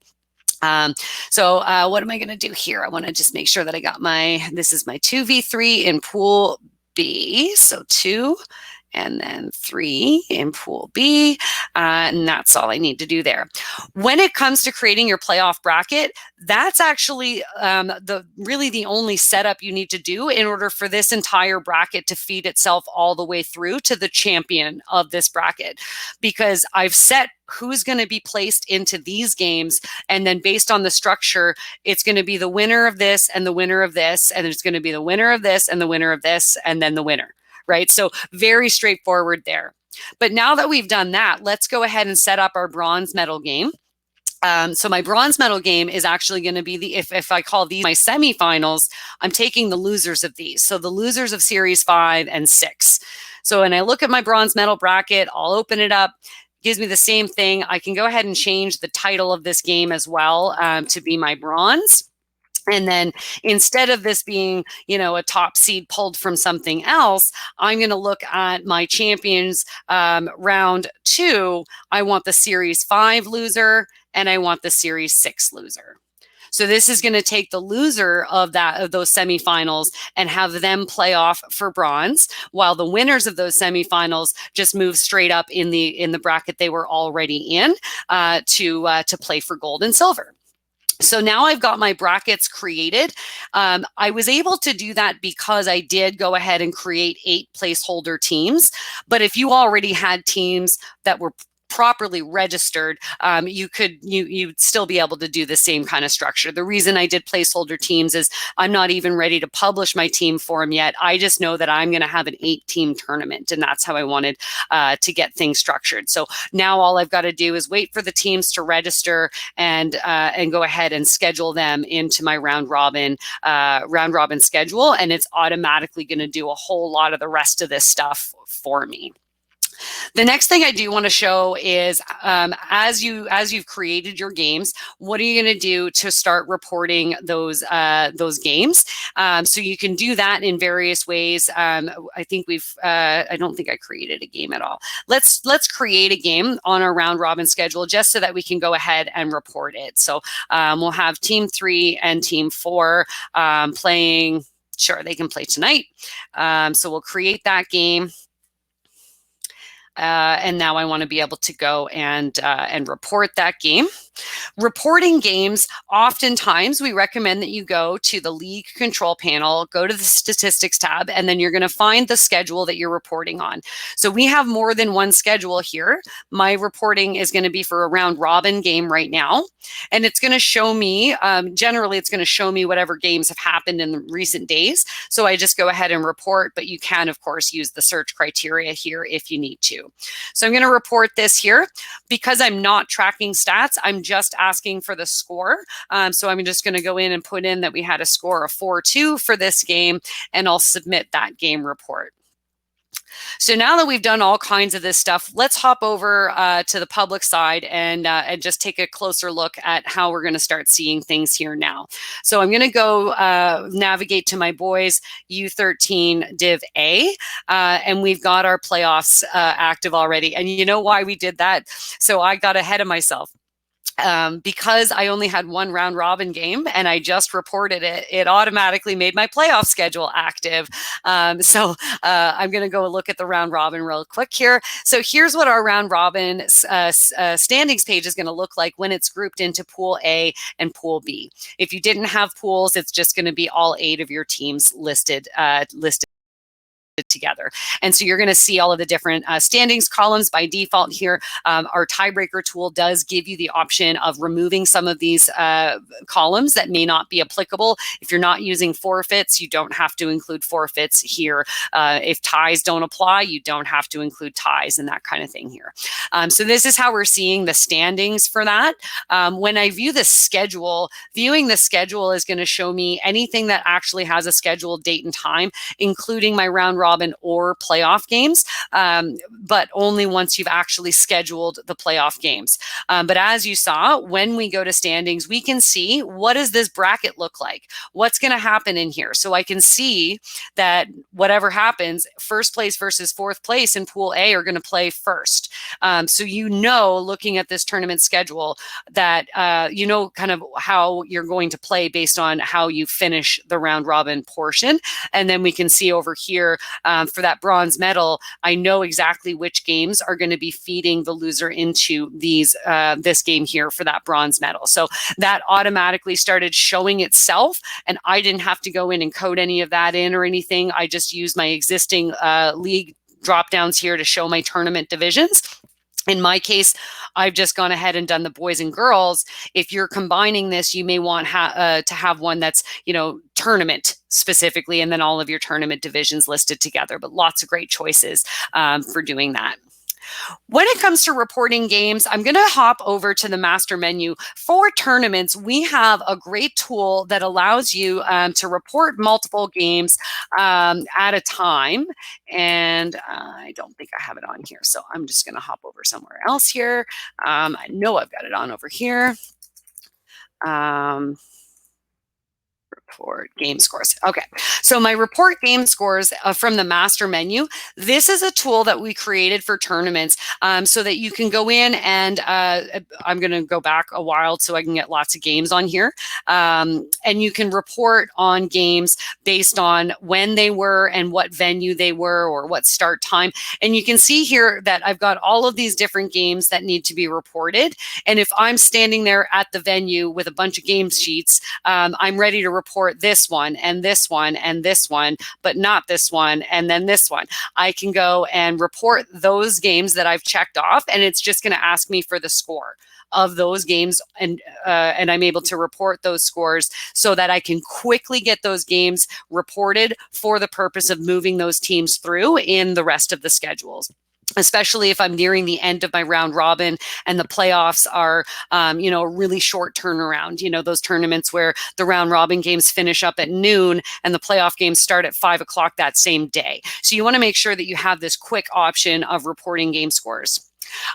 So what am I going to do here? I want to just make sure that I got this is my 2v3 in pool B. So 2 and then 3 in pool B. And that's all I need to do there. When it comes to creating your playoff bracket, that's actually really the only setup you need to do in order for this entire bracket to feed itself all the way through to the champion of this bracket, because I've set who's going to be placed into these games. And then based on the structure, it's going to be the winner of this and the winner of this. And it's going to be the winner of this and the winner of this, and then the winner. Right? So very straightforward there. But now that we've done that, let's go ahead and set up our bronze medal game. So my bronze medal game is actually going to be if I call these my semifinals, I'm taking the losers of these. So the losers of series 5 and 6. So when I look at my bronze medal bracket, I'll open it up. Gives me the same thing. I can go ahead and change the title of this game as well to be my bronze. And then instead of this being, a top seed pulled from something else, I'm going to look at my champions round 2. I want the series 5 loser and I want the series 6 loser. So this is going to take the loser of those semifinals and have them play off for bronze, while the winners of those semifinals just move straight up in the bracket they were already in to play for gold and silver. So now I've got my brackets created. I was able to do that because I did go ahead and create 8 placeholder teams. But if you already had teams that were properly registered, you'd still be able to do the same kind of structure. The reason I did placeholder teams is I'm not even ready to publish my team form yet. I just know that I'm going to have an 8-team tournament, and that's how I wanted to get things structured. So now all I've got to do is wait for the teams to register and go ahead and schedule them into my round robin schedule, and it's automatically going to do a whole lot of the rest of this stuff for me. The next thing I do want to show is as you've created your games, what are you going to do to start reporting those games? So you can do that in various ways. I think I don't think I created a game at all. Let's create a game on our round robin schedule just so that we can go ahead and report it. So we'll have team 3 and team 4 playing. Sure, they can play tonight. So we'll create that game. And now I want to be able to go and report that game. Reporting games, oftentimes we recommend that you go to the league control panel, go to the statistics tab, and then you're going to find the schedule that you're reporting on. So we have more than one schedule here. My reporting is going to be for a round robin game right now. And it's going to show me, generally it's going to show me whatever games have happened in the recent days. So I just go ahead and report, but you can of course use the search criteria here if you need to. So I'm going to report this here. Because I'm not tracking stats, I'm just asking for the score. So I'm just going to go in and put in that we had a score of 4-2 for this game, and I'll submit that game report. So now that we've done all kinds of this stuff, let's hop over to the public side and just take a closer look at how we're going to start seeing things here now. So I'm going to go navigate to my boys U13 Div A, and we've got our playoffs active already. And you know why we did that? So I got ahead of myself. Because I only had one round robin game and I just reported it, it automatically made my playoff schedule active. So I'm going to go look at the round robin real quick here. So here's what our round robin standings page is going to look like when it's grouped into Pool A and Pool B. If you didn't have pools, it's just going to be all 8 of your teams listed together. And so you're going to see all of the different standings columns by default here. Our tiebreaker tool does give you the option of removing some of these columns that may not be applicable. If you're not using forfeits, you don't have to include forfeits here. If ties don't apply, you don't have to include ties and that kind of thing here. So this is how we're seeing the standings for that. When I view the schedule, viewing the schedule is going to show me anything that actually has a scheduled date and time, including my round robin or playoff games, but only once you've actually scheduled the playoff games. But as you saw, when we go to standings, we can see what does this bracket look like? What's going to happen in here? So I can see that whatever happens, first place versus fourth place in Pool A are going to play first. So you know, looking at this tournament schedule, that you know kind of how you're going to play based on how you finish the round robin portion. And then we can see over here, for that bronze medal, I know exactly which games are going to be feeding the loser into these this game here for that bronze medal. So that automatically started showing itself, and I didn't have to go in and code any of that in or anything. I just used my existing league drop downs here to show my tournament divisions. In my case, I've just gone ahead and done the boys and girls. If you're combining this, you may want to have one that's, you know, tournament specifically, and then all of your tournament divisions listed together. But lots of great choices for doing that. When it comes to reporting games, I'm going to hop over to the master menu. For tournaments, we have a great tool that allows you to report multiple games at a time. And I don't think I have it on here, so I'm just going to hop over somewhere else here. I know I've got it on over here. Report game scores. Okay, so my report game scores from the master menu. This is a tool that we created for tournaments so that you can go in and I'm going to go back a while so I can get lots of games on here. And you can report on games based on when they were and what venue they were or what start time. And you can see here that I've got all of these different games that need to be reported. And if I'm standing there at the venue with a bunch of game sheets, I'm ready to report this one and this one and this one, but not this one and then this one. I can go and report those games that I've checked off, and it's just going to ask me for the score of those games, and I'm able to report those scores so that I can quickly get those games reported for the purpose of moving those teams through in the rest of the schedules. Especially if I'm nearing the end of my round robin and the playoffs are, you know, a really short turnaround. You know, those tournaments where the round robin games finish up at noon and the playoff games start at 5 o'clock that same day. So you want to make sure that you have this quick option of reporting game scores.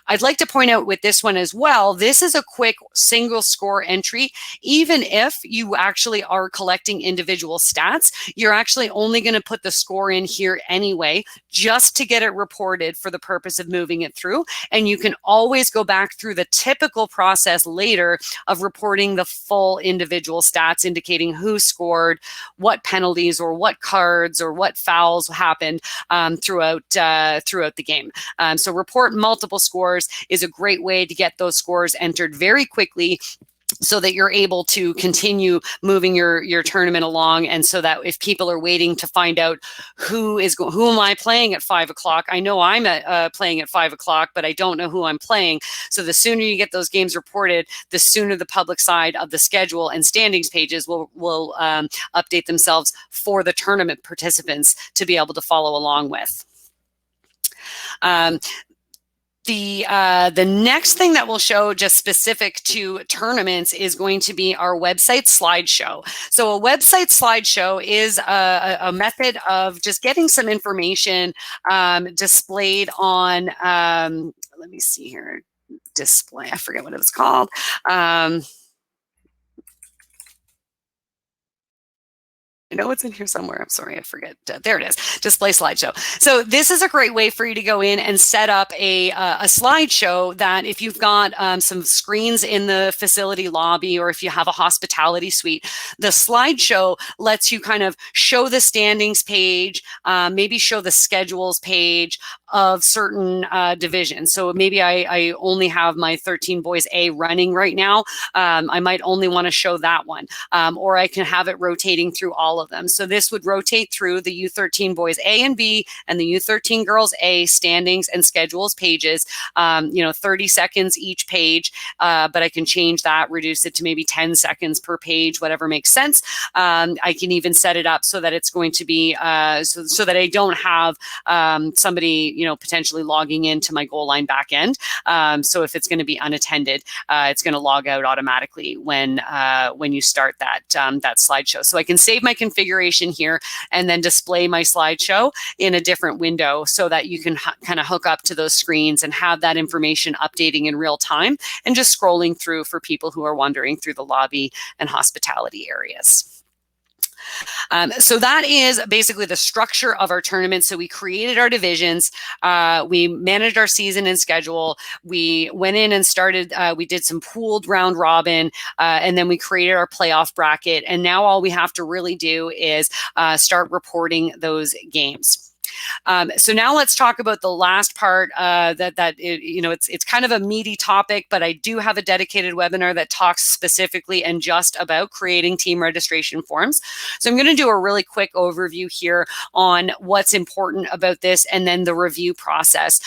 I'd like to point out with this one as well, this is a quick single score entry. Even if you actually are collecting individual stats, you're actually only going to put the score in here anyway, just to get it reported for the purpose of moving it through. And you can always go back through the typical process later of reporting the full individual stats, indicating who scored, what penalties or what cards or what fouls happened throughout the game. So report multiple scores is a great way to get those scores entered very quickly, so that you're able to continue moving your tournament along. And so that if people are waiting to find out who am I playing at 5 o'clock, I know I'm playing at 5 o'clock, but I don't know who I'm playing. So the sooner you get those games reported, the sooner the public side of the schedule and standings pages will update themselves for the tournament participants to be able to follow along with. The next thing that we'll show just specific to tournaments is going to be our website slideshow. So a website slideshow is a method of just getting some information displayed on, let me see here, display, I forget what it was called. I know it's in here somewhere. I'm sorry, I forget. There it is, display slideshow. So this is a great way for you to go in and set up a slideshow that if you've got some screens in the facility lobby, or if you have a hospitality suite, the slideshow lets you kind of show the standings page, maybe show the schedules page of certain divisions. So maybe I only have my 13 boys A running right now. I might only want to show that one, or I can have it rotating through all of them. So this would rotate through the U13 boys A and B and the U13 girls A standings and schedules pages, 30 seconds each page, but I can change that, reduce it to maybe 10 seconds per page, whatever makes sense. I can even set it up so that it's going to be, so that I don't have somebody, potentially logging into my goal line back end. So if it's going to be unattended, it's going to log out automatically when you start that slideshow. So I can save my configuration here and then display my slideshow in a different window so that you can kind of hook up to those screens and have that information updating in real time and just scrolling through for people who are wandering through the lobby and hospitality areas. So that is basically the structure of our tournament. So we created our divisions, we managed our season and schedule, we went in and started, we did some pooled round robin, and then we created our playoff bracket. And now all we have to really do is start reporting those games. So now let's talk about the last part it's kind of a meaty topic, but I do have a dedicated webinar that talks specifically and just about creating team registration forms. So I'm going to do a really quick overview here on what's important about this and then the review process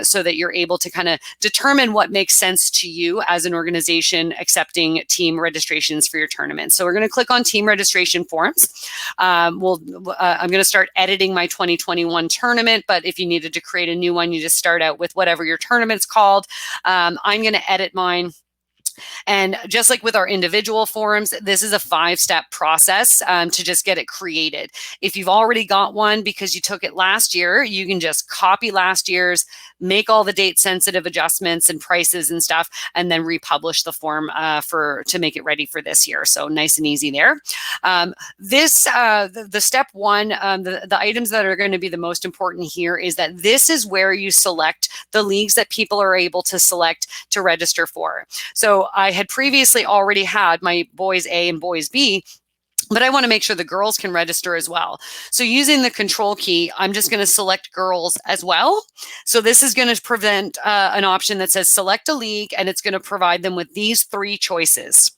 so that you're able to kind of determine what makes sense to you as an organization accepting team registrations for your tournament. So we're going to click on team registration forms. I'm going to start editing my 2021 tournament, but if you needed to create a new one, you just start out with whatever your tournament's called. I'm going to edit mine. And just like with our individual forms, this is a 5-step process to just get it created. If you've already got one because you took it last year, you can just copy last year's, make all the date sensitive adjustments and prices and stuff, and then republish the form to make it ready for this year. So nice and easy there. The step one, the items that are going to be the most important here is that this is where you select the leagues that people are able to select to register for. So I had previously already had my boys A and boys B, but I want to make sure the girls can register as well. So using the control key, I'm just going to select girls as well. So this is going to prevent an option that says select a league, and it's going to provide them with these 3 choices.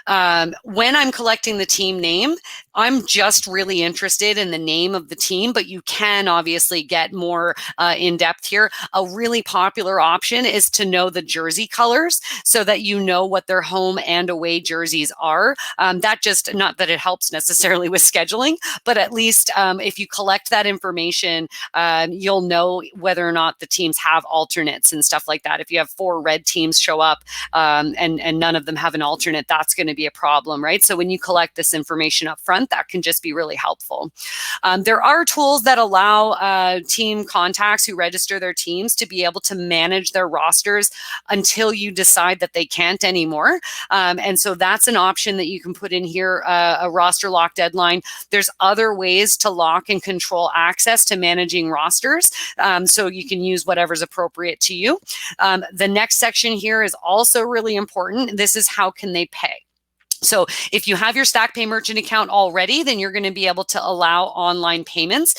When I'm collecting the team name, I'm just really interested in the name of the team, but you can obviously get more in depth here. A really popular option is to know the jersey colors so that you know what their home and away jerseys are. That just, not that it helps necessarily with scheduling, but at least if you collect that information, you'll know whether or not the teams have alternates and stuff like that. If you have 4 red teams show up and none of them have an alternate, that's going to be a problem, right? So when you collect this information up front, that can just be really helpful. There are tools that allow team contacts who register their teams to be able to manage their rosters until you decide that they can't anymore. And so that's an option that you can put in here, a roster lock deadline. There's other ways to lock and control access to managing rosters. So you can use whatever's appropriate to you. The next section here is also really important. This is how can they pay. So if you have your StackPay merchant account already, then you're going to be able to allow online payments.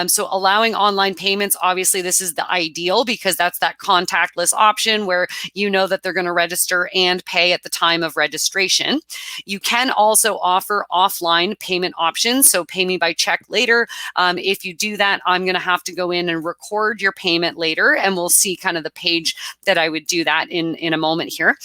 So allowing online payments, obviously this is the ideal because that's that contactless option where you know that they're going to register and pay at the time of registration. You can also offer offline payment options. So pay me by check later. If you do that, I'm going to have to go in and record your payment later, and we'll see kind of the page that I would do that in a moment here.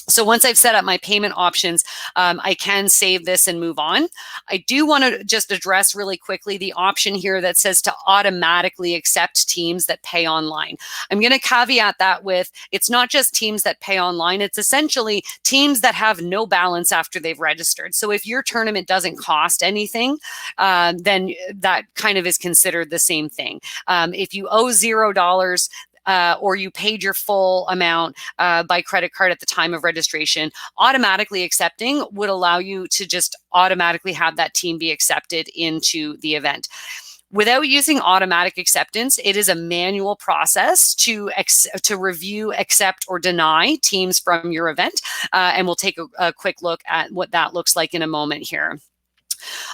So once I've set up my payment options, I can save this and move on. I do want to just address really quickly the option here that says to automatically accept teams that pay online. I'm going to caveat that with, it's not just teams that pay online, it's essentially teams that have no balance after they've registered. So if your tournament doesn't cost anything, then that kind of is considered the same thing. If you owe $0, or you paid your full amount by credit card at the time of registration, automatically accepting would allow you to just automatically have that team be accepted into the event. Without using automatic acceptance, it is a manual process to review, accept, or deny teams from your event. And we'll take a quick look at what that looks like in a moment here.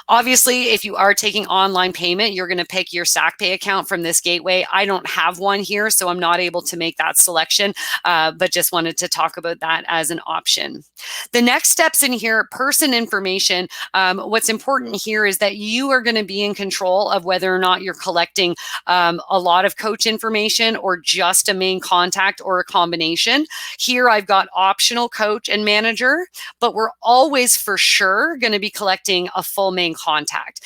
Obviously, if you are taking online payment, you're going to pick your StackPay account from this gateway. I don't have one here, so I'm not able to make that selection, but just wanted to talk about that as an option. The next steps in here, person information. What's important here is that you are going to be in control of whether or not you're collecting a lot of coach information or just a main contact or a combination. Here I've got optional coach and manager, but we're always for sure going to be collecting a full main contact.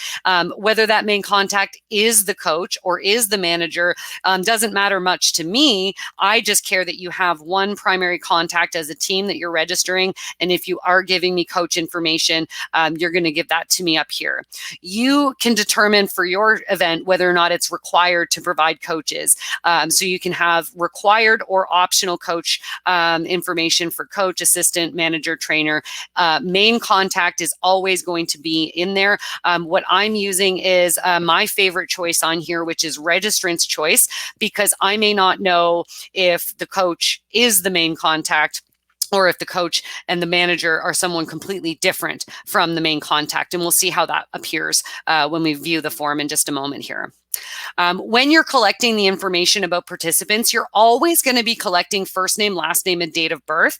Whether that main contact is the coach or is the manager doesn't matter much to me. I just care that you have one primary contact as a team that you're registering. And if you are giving me coach information, you're going to give that to me up here. You can determine for your event whether or not it's required to provide coaches. So you can have required or optional coach information for coach, assistant, manager, trainer. Main contact is always going to be in there. What I'm using is my favorite choice on here, which is registrant's choice, because I may not know if the coach is the main contact or if the coach and the manager are someone completely different from the main contact. And we'll see how that appears when we view the form in just a moment here. When you're collecting the information about participants, you're always going to be collecting first name, last name, and date of birth.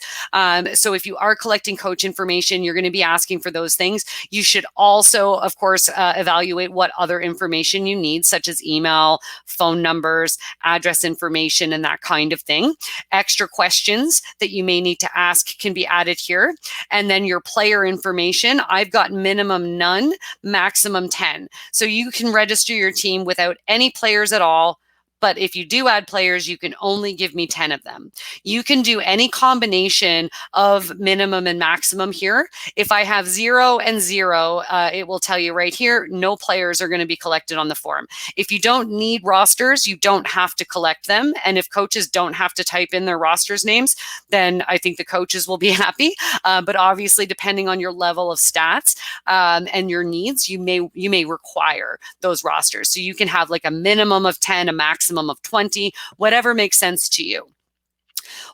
So if you are collecting coach information, you're going to be asking for those things. You should also, of course, evaluate what other information you need, such as email, phone numbers, address information, and that kind of thing. Extra questions that you may need to ask can be added here. And then your player information, I've got minimum none, maximum 10. So you can register your team without any players at all. But if you do add players, you can only give me 10 of them. You can do any combination of minimum and maximum here. If I have 0 and 0, it will tell you right here, no players are going to be collected on the form. If you don't need rosters, you don't have to collect them. And if coaches don't have to type in their rosters names, then I think the coaches will be happy. But obviously, depending on your level of stats and your needs, you may require those rosters. So you can have like a minimum of 10, a maximum of 20, whatever makes sense to you.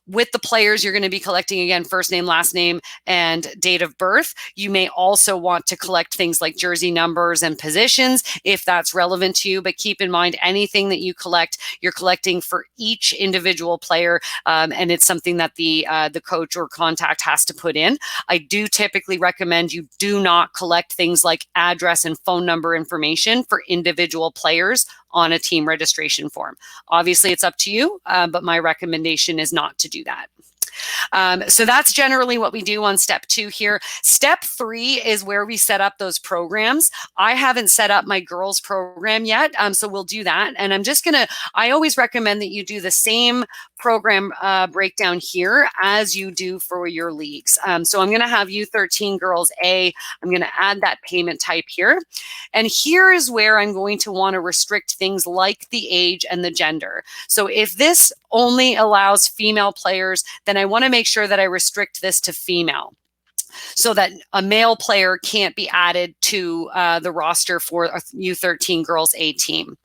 With the players, you're going to be collecting, again, first name, last name, and date of birth. You may also want to collect things like jersey numbers and positions if that's relevant to you. But keep in mind, anything that you collect, you're collecting for each individual player, and it's something that the coach or contact has to put in. I do typically recommend you do not collect things like address and phone number information for individual players on a team registration form. Obviously, it's up to you, but my recommendation is not to do that. So that's generally what we do on step 2 here. Step 3 is where we set up those programs. I haven't set up my girls program yet, so we'll do that. And I always recommend that you do the same program breakdown here as you do for your leagues. So I'm going to have U13 Girls A. I'm going to add that payment type here. And here is where I'm going to want to restrict things like the age and the gender. So if this only allows female players, then I want to make sure that I restrict this to female, so that a male player can't be added to the roster for a U13 Girls A team.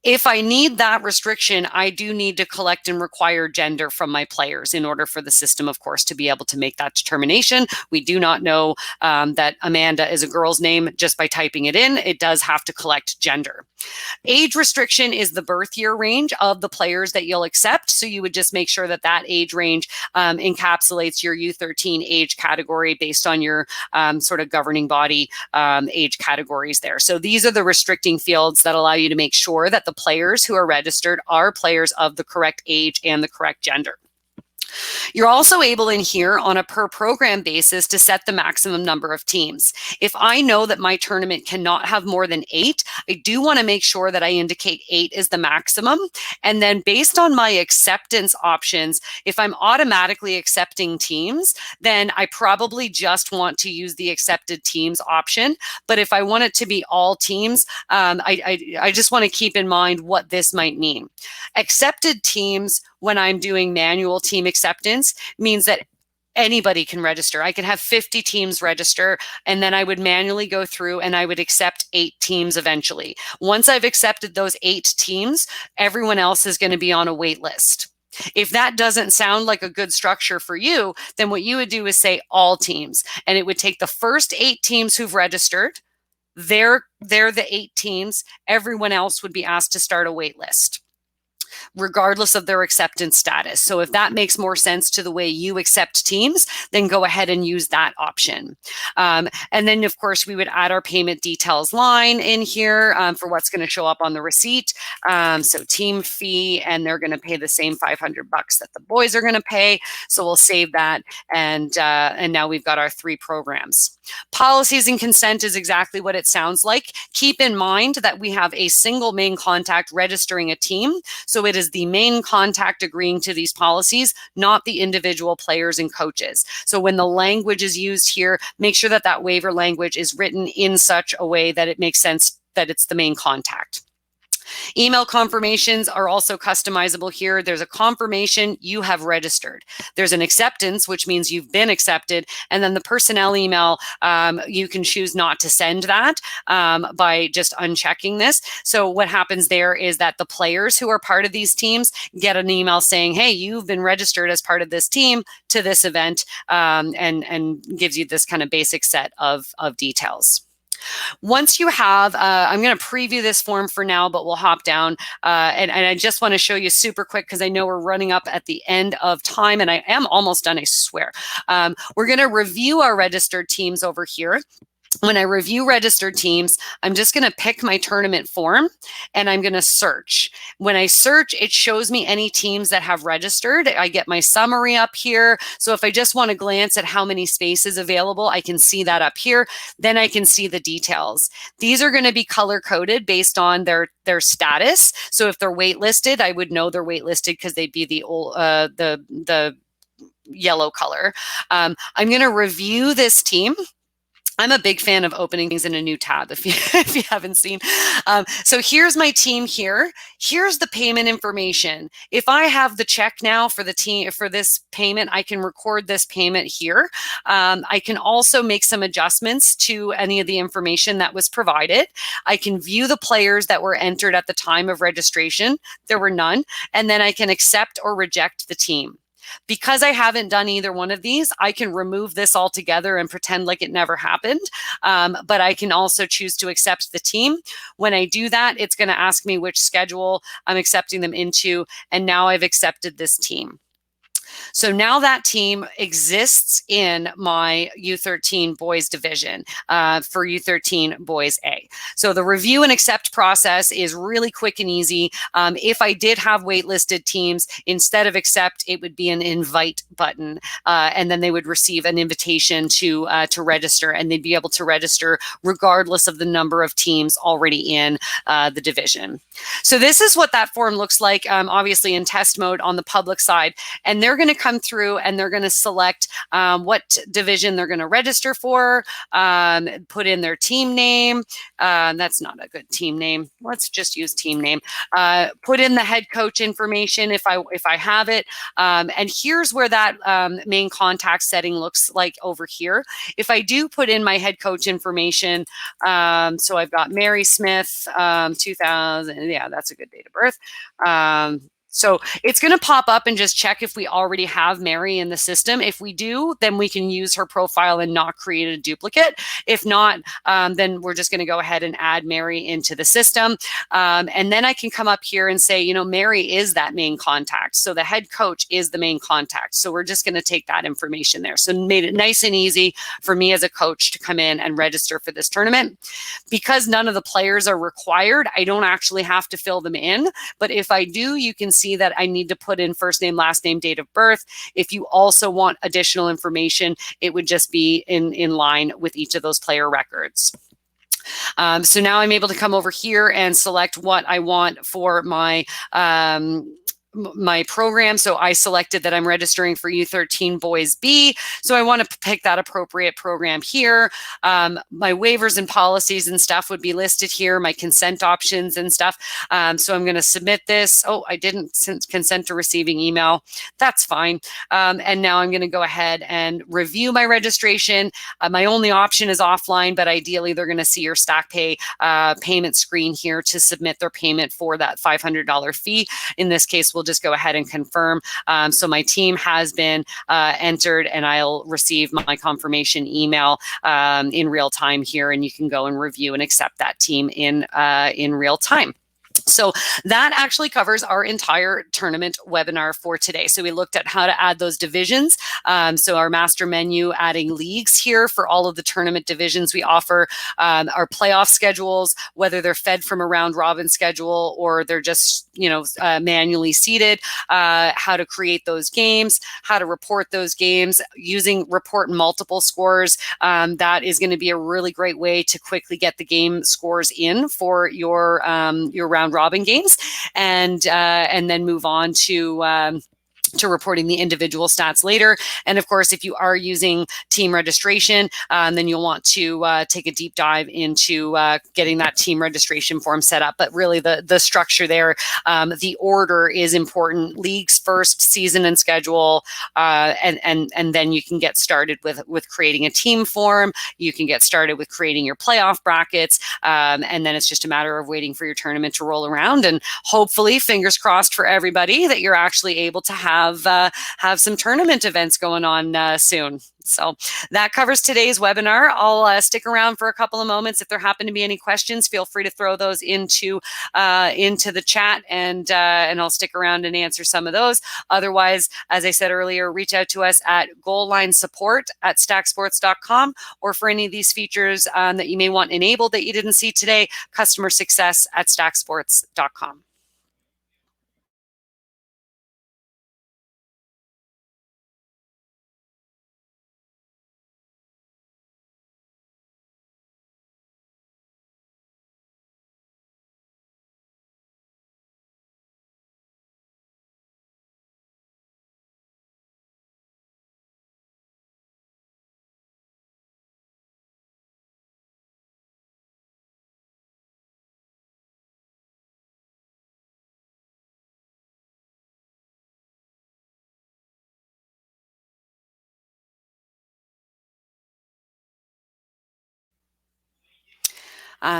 If I need that restriction, I do need to collect and require gender from my players in order for the system, of course, to be able to make that determination. We do not know that Amanda is a girl's name just by typing it in. It does have to collect gender. Age restriction is the birth year range of the players that you'll accept. So you would just make sure that that age range encapsulates your U13 age category based on your sort of governing body age categories there. So these are the restricting fields that allow you to make sure that the players who are registered are players of the correct age and the correct gender. You're also able in here on a per program basis to set the maximum number of teams. If I know that my tournament cannot have more than 8, I do want to make sure that I indicate 8 is the maximum. And then based on my acceptance options, if I'm automatically accepting teams, then I probably just want to use the accepted teams option. But if I want it to be all teams, I just want to keep in mind what this might mean. Accepted teams, when I'm doing manual team acceptance, means that anybody can register. I can have 50 teams register, and then I would manually go through and I would accept 8 teams eventually. Once I've accepted those 8 teams, everyone else is going to be on a wait list. If that doesn't sound like a good structure for you, then what you would do is say all teams, and it would take the first 8 teams who've registered. They're the 8 teams. Everyone else would be asked to start a wait list, regardless of their acceptance status. So if that makes more sense to the way you accept teams, then go ahead and use that option. And then, of course, we would add our payment details line in here for what's going to show up on the receipt. So team fee, and they're going to pay the same $500 that the boys are going to pay. So we'll save that. And now we've got our 3 programs. Policies and consent is exactly what it sounds like. Keep in mind that we have a single main contact registering a team. So it is the main contact agreeing to these policies, not the individual players and coaches. So when the language is used here, make sure that that waiver language is written in such a way that it makes sense that it's the main contact. Email confirmations are also customizable here. There's a confirmation you have registered. There's an acceptance, which means you've been accepted. And then the personnel email, you can choose not to send that by just unchecking this. So what happens there is that the players who are part of these teams get an email saying, hey, you've been registered as part of this team to this event, and gives you this kind of basic set of details. Once you have, I'm going to preview this form for now, but we'll hop down. And I just want to show you super quick because I know we're running up at the end of time, and I am almost done, I swear. We're going to review our registered teams over here. When I review registered teams, I'm just going to pick my tournament form and I'm going to search. When I search, it shows me any teams that have registered. I get my summary up here. So if I just want to glance at how many spaces available, I can see that up here. Then I can see the details. These are going to be color coded based on their status. So if they're waitlisted, I would know they're waitlisted because they'd be the yellow color. I'm going to review this team. I'm a big fan of opening things in a new tab if you haven't seen. So here's my team here. Here's the payment information. If I have the check now for the team for this payment, I can record this payment here. I can also make some adjustments to any of the information that was provided. I can view the players that were entered at the time of registration. There were none. And then I can accept or reject the team. Because I haven't done either one of these, I can remove this altogether and pretend like it never happened. But I can also choose to accept the team. When I do that, it's going to ask me which schedule I'm accepting them into. And now I've accepted this team. So now that team exists in my U13 boys division for U13 boys A. So the review and accept process is really quick and easy. If I did have waitlisted teams, instead of accept, it would be an invite button, and then they would receive an invitation to register, and they'd be able to register regardless of the number of teams already in the division. So this is what that form looks like, obviously in test mode on the public side, and they're going to come through and they're going to select what division they're going to register for, put in their team name. That's not a good team name. Let's just use team name. Put in the head coach information if I have it. And here's where that main contact setting looks like over here. If I do put in my head coach information, so I've got Mary Smith, 2000. Yeah, that's a good date of birth. So it's going to pop up and just check if we already have Mary in the system. If we do, then we can use her profile and not create a duplicate. If not, then we're just going to go ahead and add Mary into the system. And then I can come up here and say, you know, Mary is that main contact. So the head coach is the main contact. So we're just going to take that information there. So made it nice and easy for me as a coach to come in and register for this tournament. Because none of the players are required, I don't actually have to fill them in. But if I do, you can see that I need to put in first name, last name, date of birth. If you also want additional information, it would just be in line with each of those player records. So now I'm able to come over here and select what I want for my program. So I selected that I'm registering for U13 Boys B. So I want to pick that appropriate program here. My waivers and policies and stuff would be listed here, my consent options and stuff. So I'm going to submit this. Oh, I didn't consent to receiving email. That's fine. And now I'm going to go ahead and review my registration. My only option is offline, but ideally they're going to see your StackPay payment screen here to submit their payment for that $500 fee. In this case, we'll just go ahead and confirm. So my team has been entered, and I'll receive my confirmation email in real time here, and you can go and review and accept that team in real time. So that actually covers our entire tournament webinar for today. So we looked at how to add those divisions. So our master menu, adding leagues here for all of the tournament divisions we offer, our playoff schedules, whether they're fed from a round robin schedule or they're just, manually seeded, how to create those games, how to report those games using report multiple scores. That is going to be a really great way to quickly get the game scores in for your round robin games, and then move on to reporting the individual stats later. And of course, if you are using team registration, then you'll want to take a deep dive into getting that team registration form set up. But really the structure there, the order is important. Leagues first, season and schedule, and then you can get started with creating a team form. You can get started with creating your playoff brackets. And then it's just a matter of waiting for your tournament to roll around. And hopefully, fingers crossed for everybody, that you're actually able to have some tournament events going on soon. So that covers today's webinar. I'll stick around for a couple of moments. If there happen to be any questions, feel free to throw those into the chat, and I'll stick around and answer some of those. Otherwise, as I said earlier, reach out to us at goallinesupport@stacksports.com, or for any of these features that you may want enabled that you didn't see today, customer success at stacksports.com.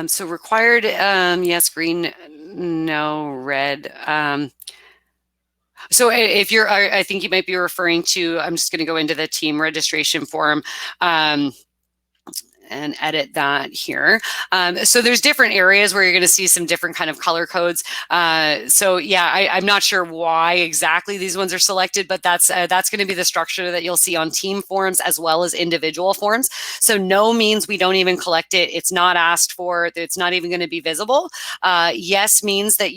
So required, yes, green, no, red. So if you're, I think you might be referring to, I'm just going to go into the team registration form. And edit that here. So there's different areas where you're going to see some different kind of color codes. So yeah, I'm not sure why exactly these ones are selected, but that's going to be the structure that you'll see on team forms as well as individual forms. So no means we don't even collect it. It's not asked for. It's not even going to be visible. Yes means that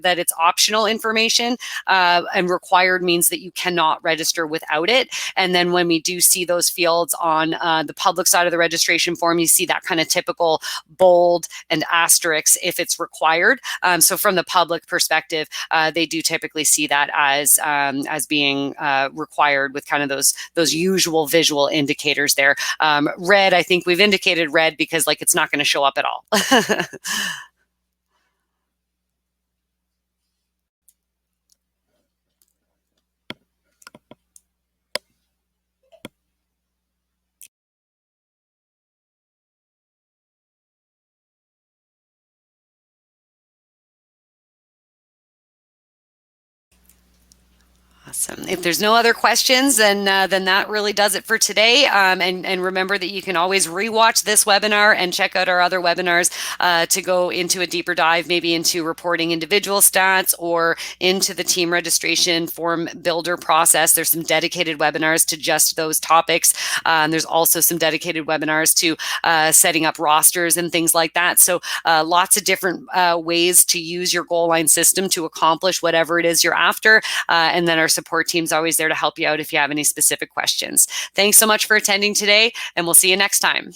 that it's optional information, and required means that you cannot register without it. And then when we do see those fields on the public side of the registration form, you see that kind of typical bold and asterisk if it's required. So from the public perspective, they do typically see that as being required with kind of those usual visual indicators there. Red, I think we've indicated red because it's not going to show up at all. Awesome. If there's no other questions, then that really does it for today. And remember that you can always rewatch this webinar and check out our other webinars to go into a deeper dive, maybe into reporting individual stats or into the team registration form builder process. There's some dedicated webinars to just those topics. There's also some dedicated webinars to setting up rosters and things like that. So lots of different ways to use your goal line system to accomplish whatever it is you're after. And then our support team's always there to help you out if you have any specific questions. Thanks so much for attending today, and we'll see you next time.